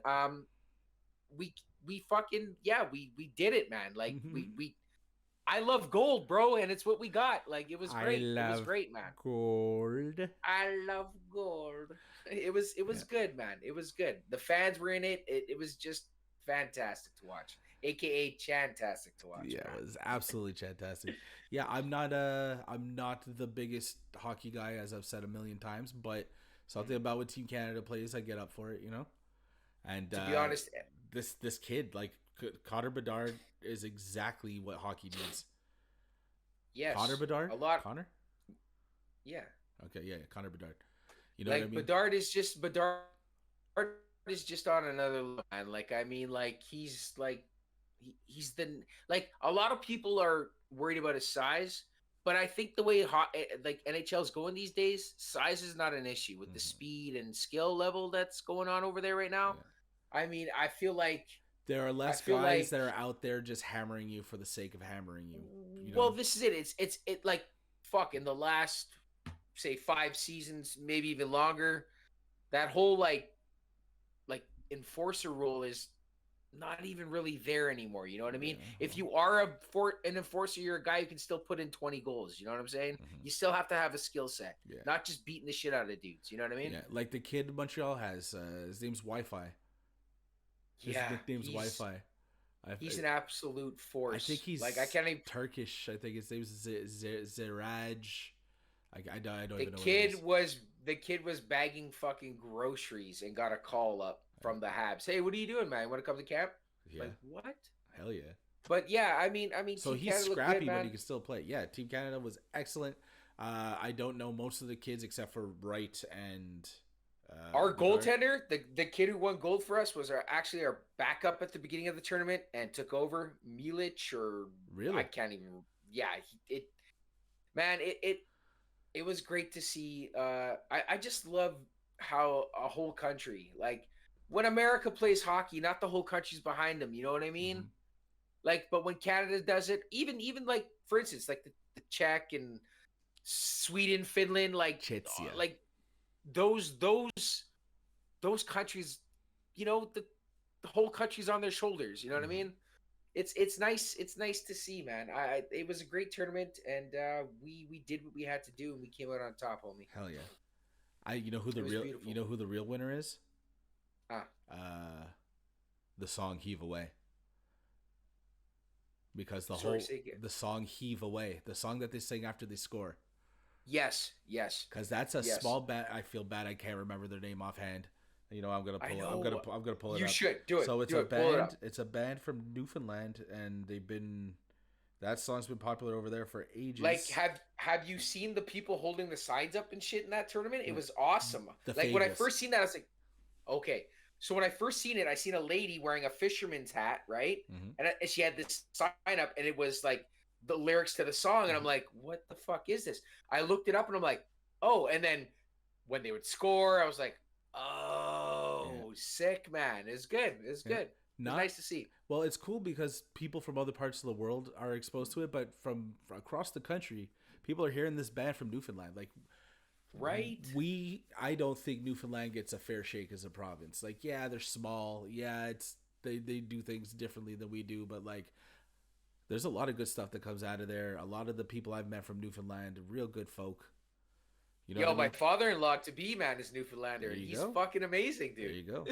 We we fucking we did it, man. Like we I love gold, bro, and it's what we got. Like it was I great. It was love great, man. gold. I love gold. It was Yeah. good, man. It was good. The fans were in it. It was just fantastic to watch. AKA fantastic to watch, Yeah, man. it was absolutely fantastic. Yeah, I'm not the biggest hockey guy, as I've said a million times, but something Mm. about when Team Canada plays, I get up for it, you know. And To be honest, this kid, like Connor Bedard, is exactly what hockey needs. Connor yes, Bedard, a lot. Connor. Yeah, Okay, yeah, Connor Bedard. You know what I like mean? Bedard is just on another level, man. Like I mean, like he's like he's the like a lot of people are worried about his size, but I think the way like NHL's going these days, size is not an issue with the Hmm. speed and skill level that's going on over there right now. Yeah. I mean, I feel like There are I less feel guys like that are out there just hammering you for the sake of hammering you. You well, know? this is it. It's like fuck in the last say 5 seasons, maybe even longer. That whole like enforcer rule is not even really there anymore. You know what I mean? Yeah. If Well, you are an enforcer, you're a guy who can still put in 20 goals. You know what I'm saying? hmm. You still have to have a skill set, Yeah. not just beating the shit out of dudes. You know what I mean? Yeah. Like the kid Montreal has, his name's Wi-Fi. His Yeah, nickname's he's Wi-Fi. I, he's an absolute I think force. Like I he's can't even. Turkish. I think his name's Zeraj. I don't The even know what it kid is. was the kid was bagging fucking groceries and got a call up Yeah. from the Habs. Hey, what are you doing, man? Want to come to camp? Yeah. Like what? Hell yeah. But yeah, I mean, So Team he's Canada looked good, scrappy, but he man. can still play. Yeah, Team Canada was excellent. I don't know most of the kids except for Wright and Our Bedard. goaltender, the kid who won gold for us, was actually our backup at the beginning of the tournament and took over Milic or I Really? can't even. Yeah, it man, it was great to see. I just love how a whole country like when America plays hockey, not the whole country's behind them. You know what I Mm-hmm. mean? Like, but when Canada does it, even like for instance, like the Czech and Sweden, Finland, Chetsia. like those countries, the whole country's on their shoulders. You know what I Mm-hmm. mean? It's nice. It's nice to see, man. It was a great tournament, and we did what we had to do, and we came out on top, homie. Hell yeah. I you know who It the was real you beautiful. know who the real winner is? Ah, Uh the song Heave Away. Because sorry, say again. the song Heave Away, the song that they sing after they score. Yes, yes, Because that's a yes. small band. I feel bad. I can't remember their name offhand. You know, I'm gonna I pull it. know. I'm gonna pull it You up. should do So it. it's Do a it. Pull it band. up. It's a band from Newfoundland, and they've been that song's been popular over there for Like, ages. have you seen the people holding the signs up and shit in that tournament? It was awesome. The Like when I Fables. first seen that, I was like, okay. So when I first seen it, I seen a lady wearing a fisherman's hat, right? Mm-hmm. And she had this sign up, and it was like the lyrics to the song, and I'm Mm-hmm. like, what the fuck is this? I looked it up, and I'm like, oh. And then when they would score, I was like, Yeah, oh, sick, man. It's good. It's yeah. good. It's Not nice to see. well. It's cool because people from other parts of the world are exposed to it, but from across the country, people are hearing this band from Newfoundland. Like Right? I don't think Newfoundland gets a fair shake as a province. Like, yeah, they're small. Yeah, they do things differently than we do, but like there's a lot of good stuff that comes out of there. A lot of the people I've met from Newfoundland, real good folk. You know what I Yo, my mean? father-in-law to be man is There Newfoundlander, and you he's go. fucking amazing, There dude. you go.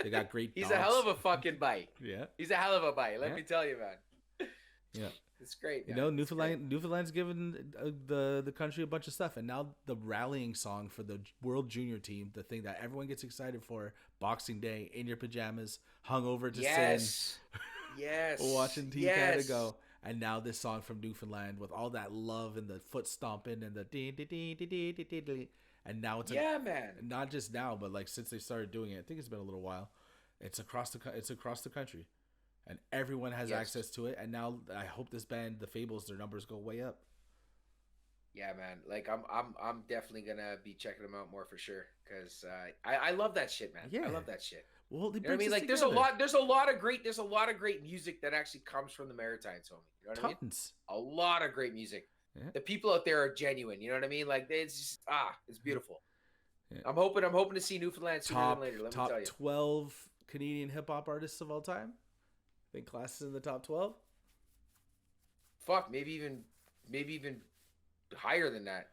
They got great He's a hell dogs. of a fucking bite. Yeah. He's a hell of a bite. Let Yeah. me tell you, man. Yeah. It's great, You man. know, It's great. Newfoundland's given the country a bunch of stuff, and now the rallying song for the World Junior team, the thing that everyone gets excited for, Boxing Day, in your pajamas, hungover to sin, Yes. Yes. watching Team Canada Yes. go, and now this song from Newfoundland with all that love and the foot stomping and the dee dee dee dee dee dee dee dee. And now it's a Yeah, man. not just now, but like since they started doing it, I think it's been a little while. It's across the country, and everyone has Yes. access to it. And now I hope this band, the Fables, their numbers go way up. Yeah, man. Like I'm definitely gonna be checking them out more for sure. Cause I love that shit, man. I Yeah. love that shit. Well, it You know what I brings mean? us Like together. there's a lot of great music that actually comes from the Maritimes, homie. You know what I mean? Tons. A lot of great music. Yeah. The people out there are genuine. You know what I mean? Like it's just, it's beautiful. Yeah. I'm hoping to see Newfoundland sooner than Top later. Let me tell top you. 12 Canadian hip hop artists of all time. Think Class is in the top 12. Fuck, maybe even higher than that.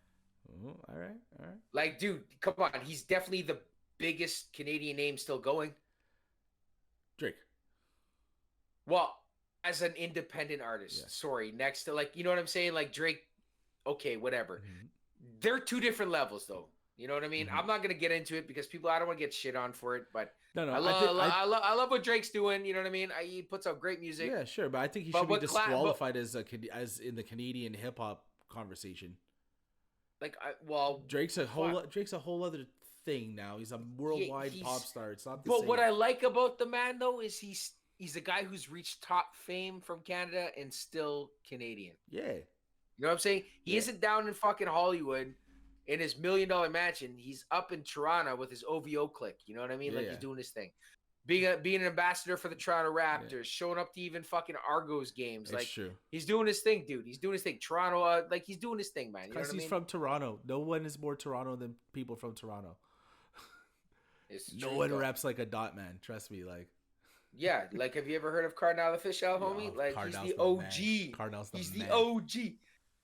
Oh, all right, all right. Like, dude, come on. He's definitely the biggest Canadian name still going. Drake. Well, as an independent Yeah. artist, sorry, next to like, you know what I'm saying? Like Drake, okay, whatever. Mm-hmm. They're two different levels, though. You know what I mean? Mm-hmm. I'm not gonna get into it because I don't want to get shit on for it, but No, no. I I think love, I. I love what Drake's doing. You know what I mean? He puts out great music, Yeah, sure, but I think he should but be but disqualified as in the Canadian hip hop conversation. like, well, fuck, Drake's a whole other thing now. He's a worldwide pop he's. star. It's not the But what same. I like about the man though is he's a guy who's reached top fame from Canada and still Canadian. Yeah, You know what I'm saying? He yeah, isn't down in fucking Hollywood in his $1 million mansion. He's up in Toronto with his OVO clique. You know what I mean? yeah, Like yeah. he's doing his thing. Being an ambassador for the Toronto Yeah. Raptors, showing up to even fucking Argos games. It's Like true. he's doing his thing, dude. He's doing his thing. Toronto, like he's doing his thing, man. You know Because what I he's mean? from Toronto. No one is more Toronto than people from Toronto. It's No true, one though. raps like a dot man. Trust me. Like Yeah, like have you ever heard of Cardinal Official, homie? Like Cardinal's he's the the man. OG. Cardinal's the He's the man. OG. Yeah.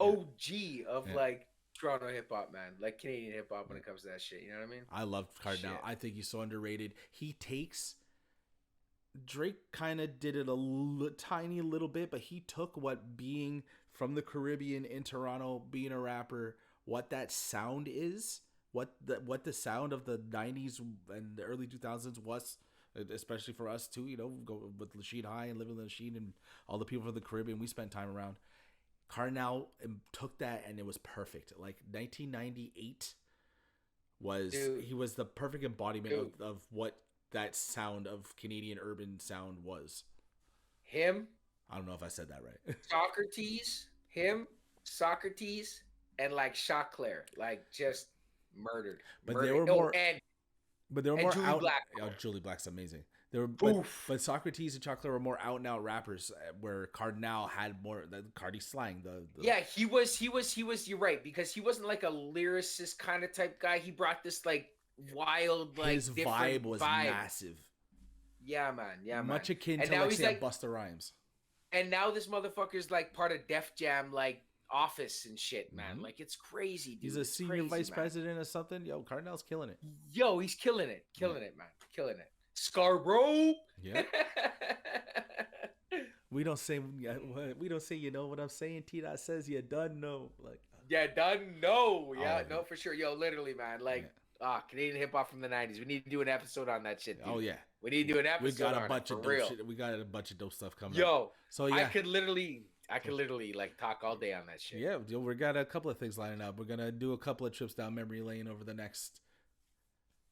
OG of Yeah. like Toronto hip hop, man. Like Canadian hip hop when it comes to that shit. You know what I mean? I love Cardinal. Shit. I think he's so underrated. He takes Drake kind of did it tiny little bit, but he took what being from the Caribbean in Toronto, being a rapper, what that sound is, what the sound of the '90s and the early 2000s was, especially for us too. You know, go with Lachine High and living with Lachine and all the people from the Caribbean. We spent time around. Cardinal took that and it was perfect. Like 1998 Dude, he was the perfect embodiment dude. of what that sound of Canadian urban sound was. Him, I don't know if I said that right. Socrates, and like Chaclair. Like just murdered. but they Murdered. were Oh, more but they were and more Julie out. Oh, Blackmore. Julie Black's amazing. They were Oof. but Socrates and Chocolate were more out and out rappers, where Cardinal had more the Cardi slang. The Yeah, he was. You're right, because he wasn't like a lyricist kind of type guy. He brought this like wild, like his different vibe was vibe. massive, Yeah, man. Yeah, man. much akin And to now like he's say a like, Busta Rhymes. and now this motherfucker's like part of Def Jam, like office and shit, man. Mhm. Like it's crazy, dude. He's a It's senior crazy, vice man. president or something. Yo, Cardinal's killing it. Yo, he's killing it, man, killing it. Scarborough. Yeah. We don't say you know what I'm saying. T Dot says you done know. Like Yeah, done. No, all yeah, of no, it. for sure. Yo, literally, man. Like, Canadian hip hop from the '90s. We need to do an episode on that shit, dude. Oh yeah. We need to do an episode. We got a on bunch it, of for dope real. shit. We got a bunch of dope stuff coming up. Yo, So yeah. I could literally like talk all day on that shit. Yeah, we got a couple of things lining up. We're gonna do a couple of trips down memory lane over the next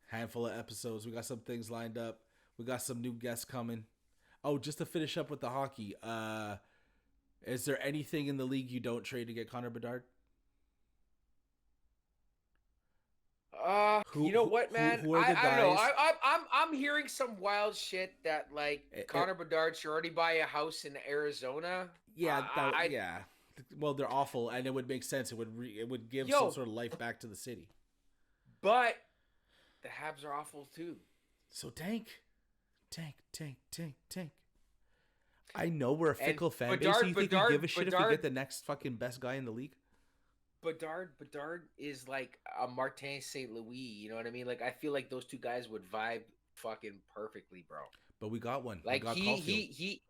handful of episodes. We got some things lined up. We got some new guests coming. Oh, just to finish up with the hockey. Is there anything in the league you don't trade to get Connor Bedard? You know what, man? Who are the I don't know. guys? I'm hearing some wild shit that like Connor Bedard should already buy a house in Arizona. Yeah, yeah. Well, they're awful, and it would make sense. It would give some sort of life back to the city. But the Habs are awful too. So tank. I know we're a fickle fan base. So you think we give a shit if we get the next fucking best guy in the league? Bedard is like a Martin St. Louis. You know what I mean? Like I feel like those two guys would vibe fucking perfectly, bro. But we got one. Like we got he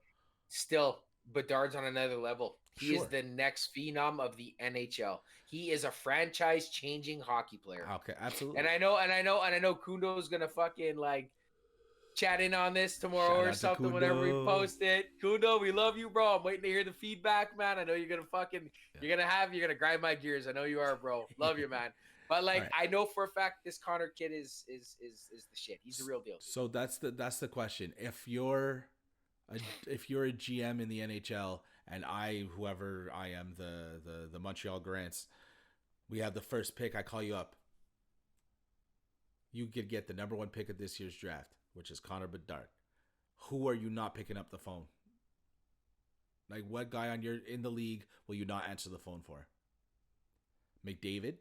still Bedard's on another level. He is the next phenom of the NHL. He is a franchise changing hockey player. Okay, absolutely. And I know Kundo's gonna fucking like chat in on this tomorrow or something whenever we post it. Kundo, we love you, bro. I'm waiting to hear the feedback, man. I know you're gonna grind my gears. I know you are, bro. Love you, man. But like, I know for a fact this Connor kid is the shit. He's the real deal. So that's the question. If you're a GM in the NHL and whoever I am, the Montreal Grants, we have the first pick. I call you up. You could get the number 1 pick of this year's draft, which is Connor Bedard. Who are you not picking up the phone? Like, what guy in the league will you not answer the phone for? McDavid.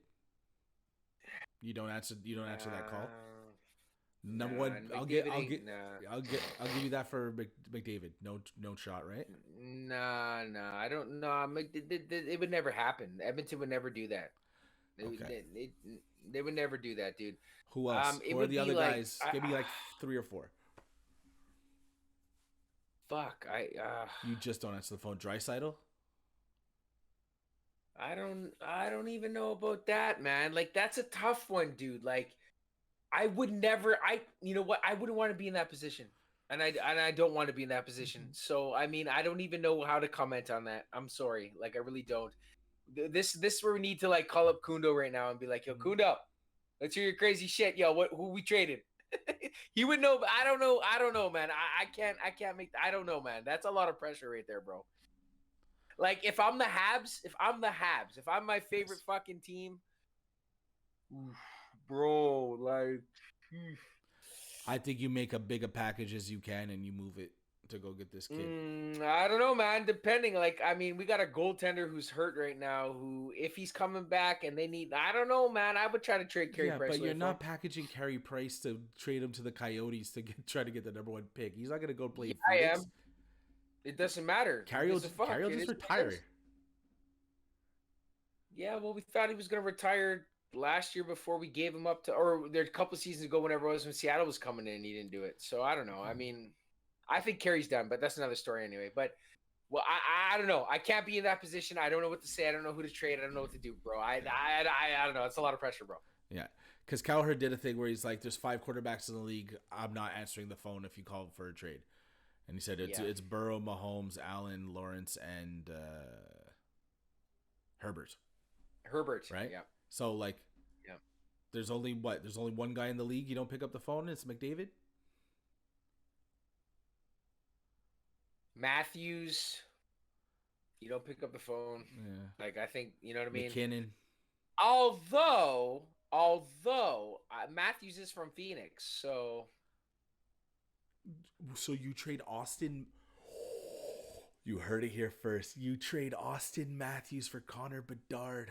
You don't answer. You don't answer that call. Nah, Number nah. one. McDavid ain't nah. I'll give you that for McDavid. No shot, right? Nah, nah. I don't know. It would never happen. Edmonton would never do that. Okay. They would never do that, dude. Who else? It Who are would the be other like guys? Give me like three or four. fuck. You just don't answer the phone. Dreisaitl? I don't even know about that, man. Like that's a tough one, dude. Like I would never you know what? I wouldn't want to be in that position. And I don't want to be in that position. So I mean, I don't even know how to comment on that. I'm sorry. Like I really don't. This where we need to like call up Kundo right now and be like, "Yo, Kundo, let's hear your crazy shit. Yo, who we traded?" He would know, but I don't know. I don't know, man. I can't make I don't know, man. That's a lot of pressure right there, bro. Like if I'm the Habs, if I'm my favorite Yes. fucking team, oof, bro, like I think you make a big a package as you can and you move it to go get this kid. I don't know, man. Depending, like, I mean, we got a goaltender who's hurt right now. Who, if he's coming back and they need, I don't know, man. I would try to trade Carey Yeah, Price but away you're for him. not packaging Carey Price to trade him to the Coyotes to try to get the number one pick. He's not gonna go play Yeah, in I Phoenix. am. It doesn't matter. Who gives a fuck? Carey will It just is what it is. retire. Yeah, well, we thought he was going to retire last year before we gave him up to, or there a couple seasons ago, whenever it was when Seattle was coming in, he didn't do it. So I don't know. I mean, I think Carey's done, but that's another story anyway. But well, I don't know. I can't be in that position. I don't know what to say. I don't know who to trade. I don't know what to do, bro. I don't know. It's a lot of pressure, bro. Yeah, because Cowherd did a thing where he's like, "There's 5 quarterbacks in the league. I'm not answering the phone if you call for a trade." And he said Yeah, it's Burrow, Mahomes, Allen, Lawrence, and Herbert. Herbert. Right. Yeah, So like, yeah. there's only what? There's only one guy in the league. You don't pick up the phone. It's McDavid. Matthews. You don't pick up the phone. Yeah. Like I think you know what I mean. McKinnon. Although Matthews is from Phoenix, so So you trade Austin. You heard it here first. You trade Austin Matthews for Connor Bedard.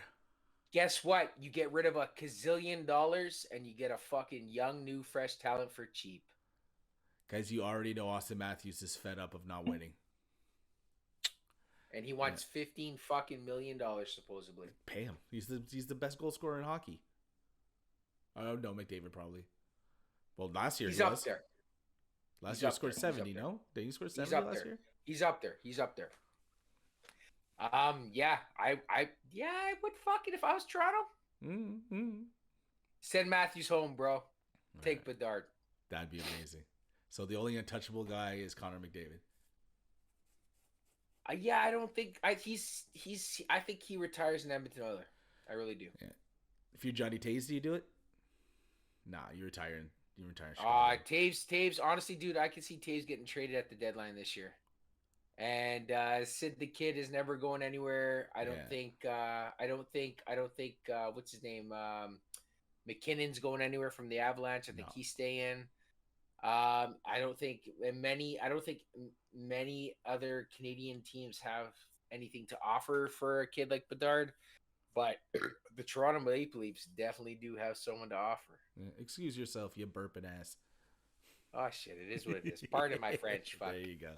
guess what? You get rid of a gazillion dollars and you get a fucking young, new, fresh talent for cheap. Guys, you already know Austin Matthews is fed up of not winning. And he wants $15 million supposedly. Pay him. He's the best goal scorer in hockey. Oh no, McDavid probably. Well, last year He's he up was. there. Last year he scored 70. No, did he score 70 last year? He's up there. He's up there. Yeah, I would fucking if I was Toronto. Mm-hmm. Send Matthews home, bro. Take Right. Bedard. That'd be amazing. So the only untouchable guy is Connor McDavid. Yeah, I don't think he's. I think he retires in Edmonton Oilers. I really do. Yeah. If you're Johnny Tays, do you do it? Nah, you retire. You retire in Chicago. Taves. Honestly, dude, I can see Taves getting traded at the deadline this year. And Sid the Kid is never going anywhere. I don't Yeah. think. I don't think. What's his name? McKinnon's going anywhere from the Avalanche. I think No. he's staying. I don't think many other Canadian teams have anything to offer for a kid like Bedard, but the Toronto Maple Leafs definitely do have someone to offer. Yeah, excuse yourself, you burping ass. Oh shit, it is what it is. Pardon my French. Fuck. There you go.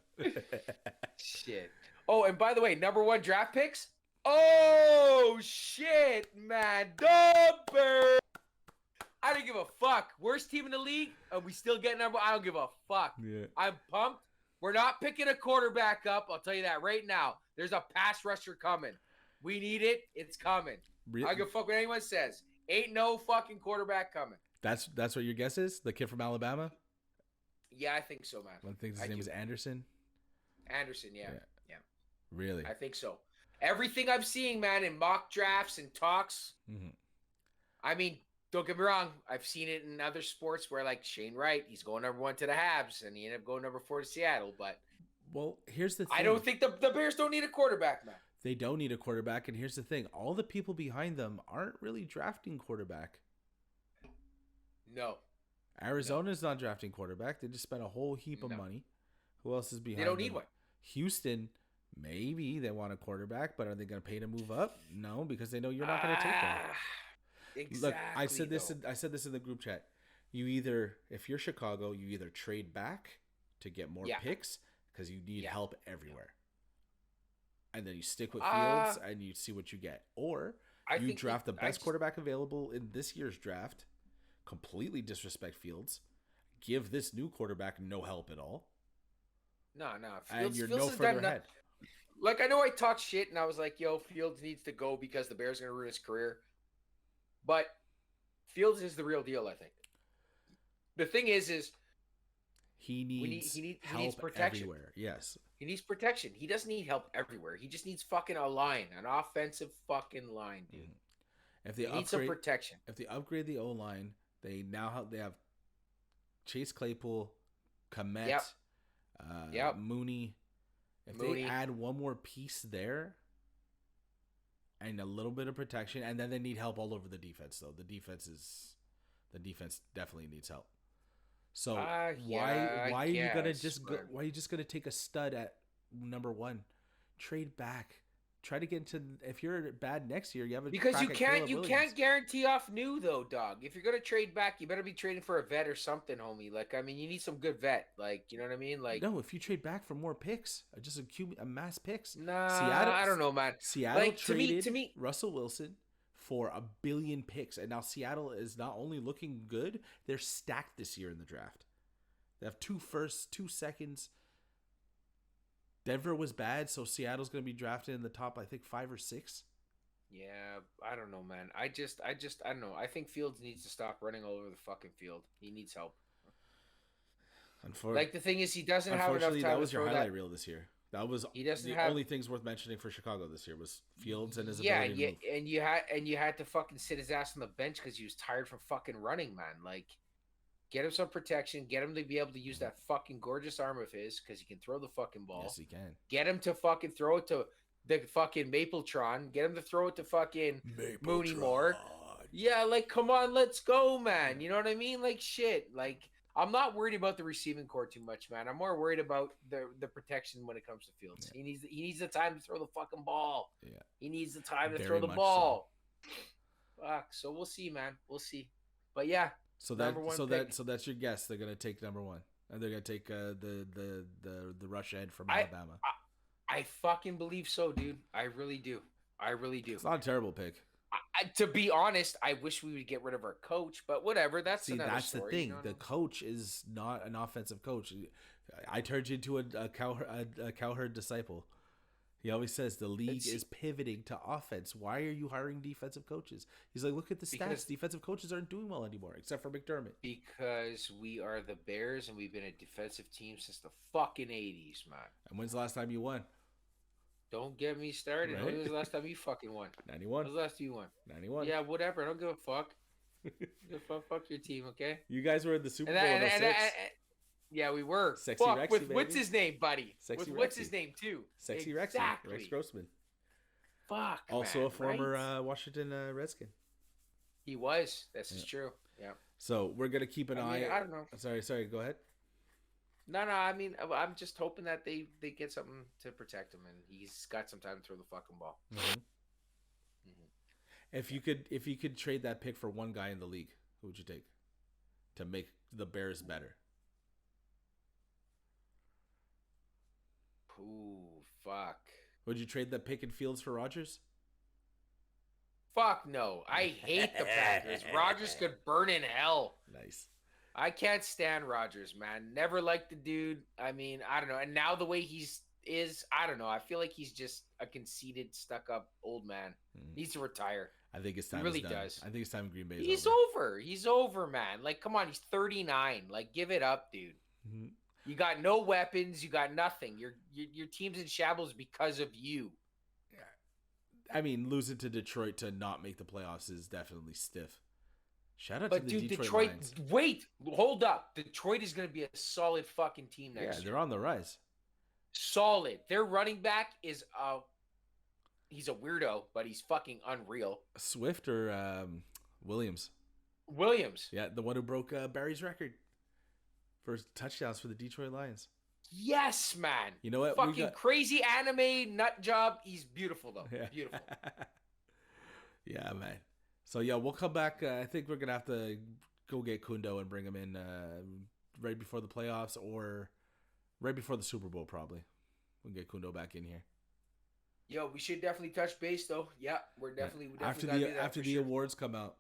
Shit. Oh, and by the way, number 1 draft picks. Oh shit, man, Dumper. I don't give a fuck. Worst team in the league, and we still get number. I don't give a fuck. Yeah. I'm pumped. We're not picking a quarterback up. I'll tell you that right now. There's a pass rusher coming. We need it. It's coming. I don't give a fuck what anyone says. Ain't no fucking quarterback coming. That's what your guess is? The kid from Alabama? Yeah, I think so, man. I think his name is Anderson. Anderson, yeah. Really? I think so. Everything I'm seeing, man, in mock drafts and talks. Mm-hmm. I mean, don't get me wrong. I've seen it in other sports where, like Shane Wright, he's going number 1 to the Habs, and he ended up going number 4 to Seattle. But Well, here's the thing. I don't think the Bears don't need a quarterback, man. They don't need a quarterback, and here's the thing. All the people behind them aren't really drafting quarterback. No. Arizona's not drafting quarterback. They just spent a whole heap of money. Who else is behind They don't them? need one. Houston Maybe they want a quarterback, but are they going to pay to move up? No, because they know you're not going to take one. Ah, Look, I exactly said this. though. I said this in the group chat. You either, if you're Chicago, you either trade back to get more Yeah, picks because you need yeah. help everywhere, and then you stick with Uh Fields and you see what you get, or I you think that draft the I best just quarterback available in this year's draft, completely disrespect Fields, give this new quarterback no help at all, no. and you're Fields no has further done nothing. ahead. Like I know I talked shit and I was like, "Yo, Fields needs to go because the Bears are gonna ruin his career." But Fields is the real deal. I think the thing is He we need needs he needs help protection. everywhere. Yes. He needs protection. He doesn't need help everywhere. He just needs fucking a line, an offensive fucking line, dude. Mhm. If they He needs some upgrade, protection. if they upgrade the O line, they have Chase Claypool, Yep, Komet, yep. Mooney. If they Mooney. add one more piece there and a little bit of protection, and then they need help all over the defense. Though the defense definitely needs help. So Yeah, I why are you gonna guess, just go? but Why are you just gonna take a stud at number one? Trade back. Try to get into. If you're bad next year, you have a because crack at Caleb you Williams. can't guarantee off new though, dog. If you're gonna trade back, you better be trading for a vet or something, homie. Like I mean, you need some good vet. Like you know what I mean? Like No, if you trade back for more picks, just a mass picks. nah, I don't know, man. Seattle Like to traded me, Russell Wilson for a billion picks, and now Seattle is not only looking good, they're stacked this year in the draft. They have two firsts, 2 seconds. Denver was bad, so Seattle's going to be drafted in the top, I think 5 or 6. yeah, I don't know, man. I don't know. I think Fields needs to stop running all over the fucking field. He needs help. Unfor- Like the thing is, he doesn't have enough Unfortunately, that time to was your throw highlight that. reel this year. That was He doesn't the have. only things worth mentioning for Chicago this year was Fields and his Yeah, ability to yeah, move. and you had to fucking sit his ass on the bench because he was tired from fucking running, man. Like, get him some protection. Get him to be able to use Mhm. that fucking gorgeous arm of his because he can throw the fucking Yes, ball. he can. Get him to fucking throw it to the fucking Mapletron. Get him to throw it to fucking Mooney more. Mapletron. Yeah, like come on, let's go, man. You know what I mean? Like shit. Like I'm not worried about the receiving core too much, man. I'm more worried about the protection when it comes to Fields. Yeah. He needs the time to throw the fucking ball. Yeah. He needs the time to throw Very the much so. ball. Fuck. So we'll see, man. We'll see. But yeah, So number that one so pick. that so that's your guess. They're gonna take number one, and they're gonna take the rush end from I, Alabama. I fucking believe so, dude. I really do. I really do. It's not a terrible pick. To be honest, I wish we would get rid of our coach, but whatever. That's See, another that's the story. You know thing. what I The mean? coach is not an offensive coach. I turned you into a cowherd disciple. He always says the league It's is pivoting to offense. Why are you hiring defensive coaches? He's like, look at the stats. because Defensive coaches aren't doing well anymore, except for McDermott. we are the Bears and we've been a defensive team since the fucking 80s, man. And when's the last time you won? Don't get me started. When was Right? the last time you fucking won? When 91. was the last time you won? 91. Yeah, whatever. I don't give a fuck. Fuck your team, okay? You guys were in the Super And, Bowl that, in and, 06. yeah, we were. Sexy Fuck Rexy, with baby. what's his name, buddy? Sexy With what's Rexy. his name too? Sexy Exactly. Rexy. Rex Grossman. Fuck. Also Man, a former right? Washington Redskin. He was. This is Yeah. true. Yeah. So we're gonna keep an I mean, eye. I don't know. Sorry. Go ahead. No. I mean, I'm just hoping that they get something to protect him, and he's got some time to throw the fucking ball. Mm-hmm. Mhm. If you could trade that pick for one guy in the league, who would you take to make the Bears better? Ooh, fuck. Would you trade that pick in Fields for Rodgers? Fuck no. I hate the Packers. Rodgers could burn in hell. Nice. I can't stand Rodgers, man. Never liked the dude. I mean, I don't know. And now the way I don't know. I feel like he's just a conceited, stuck-up old man. Needs to retire. I think his He time really is done. does. I think his time in Green Bay is He's over. over. He's over, man. Like, come on. He's 39. Like, give it up, dude. Mm-hmm. You got no weapons. You got nothing. Your team's in shambles because of you. I mean, losing to Detroit to not make the playoffs is definitely stiff. Shout out But to the dude, Detroit Lions. wait, hold up. Detroit is going to be a solid fucking team Yeah, next year. they're on the rise. Solid. Their running back is he's a weirdo, but he's fucking unreal. Swift or Williams? Williams. Yeah, the one who broke Barry's record for touchdowns for the Detroit Lions. Yes, man. You know what? We Fucking got crazy anime nut job. He's beautiful though. yeah. Beautiful. Yeah, man. So yeah, we'll come back. I think we're gonna have to go get Kundo and bring him in right before the playoffs or right before the Super Bowl. Probably we'll get Kundo back in here. Yo, we should definitely touch base though. Yeah, Yeah. we definitely gotta do that After for the sure. awards come out,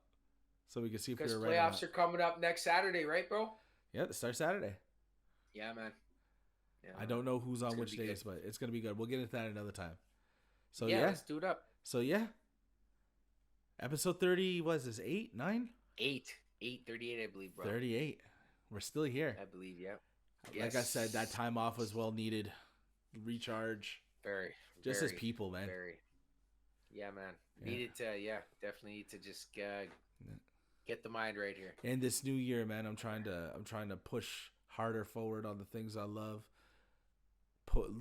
so we can see if we Because were right or playoffs not. are coming up next Saturday, right, bro? Yeah, it starts Saturday. Yeah, man. Yeah, I man. don't know who's It's on gonna which be good. days, but it's gonna be good. We'll get into that another time. So Yeah, yeah, let's do it up. so yeah. Episode 30 was this 8, 9? 8:38, I believe, bro. 38. We're still here. I believe, yeah. Like I said, that Yes. time off was well needed. Recharge. Very, Just as very, people, man. very. Yeah, man. Yeah. Needed to, yeah, definitely need to just get the mind right here. And this new year, man, I'm trying to push harder forward on the things I love.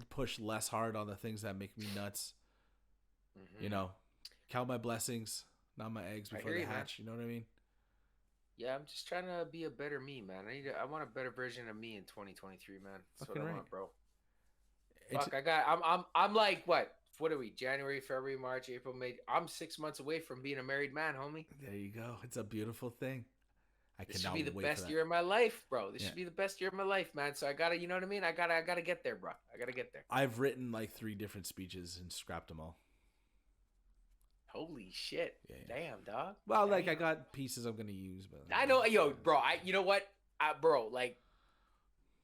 Push less hard on the things that make me nuts. Mm-hmm. You know, count my blessings, not my eggs before they hatch. You know what I mean? Yeah, I'm just trying to be a better me, man. I want a better version of me in 2023, man. That's Fucking what I right. want, bro. It's, Fuck, I'm like what? What are we? January, February, March, April, May. I'm 6 months away from being a married man, homie. there you go. It's a beautiful thing. I This should cannot be the wait for best that. year of my life, bro. This Yeah. should be the best year of my life, man. So I gotta, you know what I mean? I gotta get there, bro. I gotta get there. I've written like 3 different speeches and scrapped them all. Holy shit! Yeah. Damn, dog. Well, Damn. like I got pieces I'm gonna use, but I know, yo, bro. You know what, bro? Like,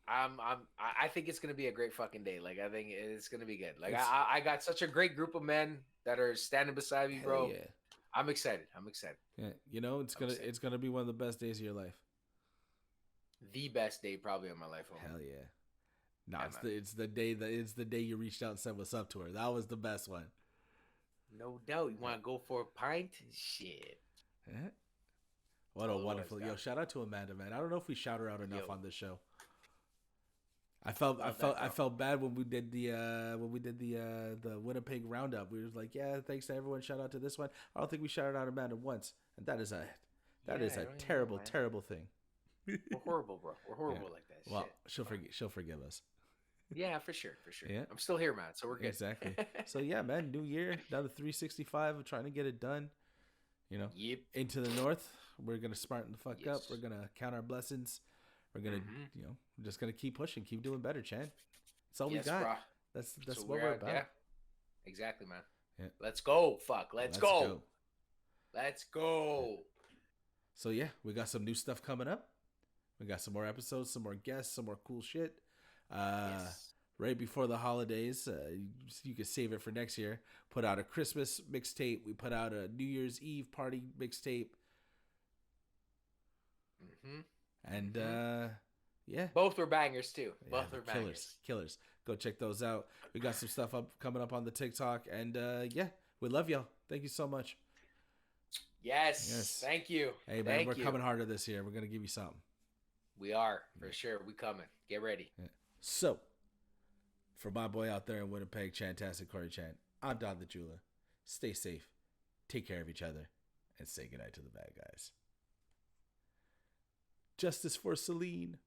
I think it's gonna be a great fucking day. Like, I think it's gonna be good. Like, I got such a great group of men that are standing beside me, bro. yeah. I'm excited. I'm excited. Yeah, you know, it's gonna be one of the best days of your life. The best day probably of my life. Homie. Hell yeah! No, Yeah, it's the day you reached out and said what's up to her. That was the best one. No doubt. You want to go for a pint? Shit. Yeah. What a All the wonderful boys, yo! dog. Shout out to Amanda, man. I don't know if we shout her out enough Yo. on this show. I Love that, bro. felt bad when we did the Winnipeg roundup. We was like, yeah, thanks to everyone. Shout out to this one. I don't think we shouted out Amanda once, and that is a Yeah, I don't even terrible know, man. terrible thing. We're horrible, bro. We're horrible like that. Well, Shit. she'll forgive us. Yeah, for sure, for sure. Yeah. I'm still here, man. So we're good. Exactly. So yeah, man, new year, down to 365. I'm trying to get it done. You know, Yep. into the north. We're gonna smarten the fuck up. Yes. We're gonna count our blessings. We're gonna, you know, we're just gonna keep pushing, keep doing better, Chan. That's all Yes, we got. bro. That's So what we're about. Yeah. Exactly, man. Yeah. Let's go. Fuck. Let's go. Let's go. So yeah, we got some new stuff coming up. We got some more episodes, some more guests, some more cool shit. Yes. Right before the holidays, you can save it for next year. Put out a Christmas mixtape. We put out a New Year's Eve party mixtape. Mm-hmm. And yeah, Both were bangers too. yeah, Both were bangers. killers. Go check those out. We got some stuff coming up on the TikTok, and yeah, we love y'all. Thank you so much. Yes. Thank you. Hey man, Thank we're you. coming harder this year. We're gonna give you something. We are for sure. We coming. Get ready. Yeah. So, for my boy out there in Winnipeg, Chantastic Corey Chan, I'm Don the Jeweler. Stay safe, take care of each other, and say goodnight to the bad guys. Justice for Celine.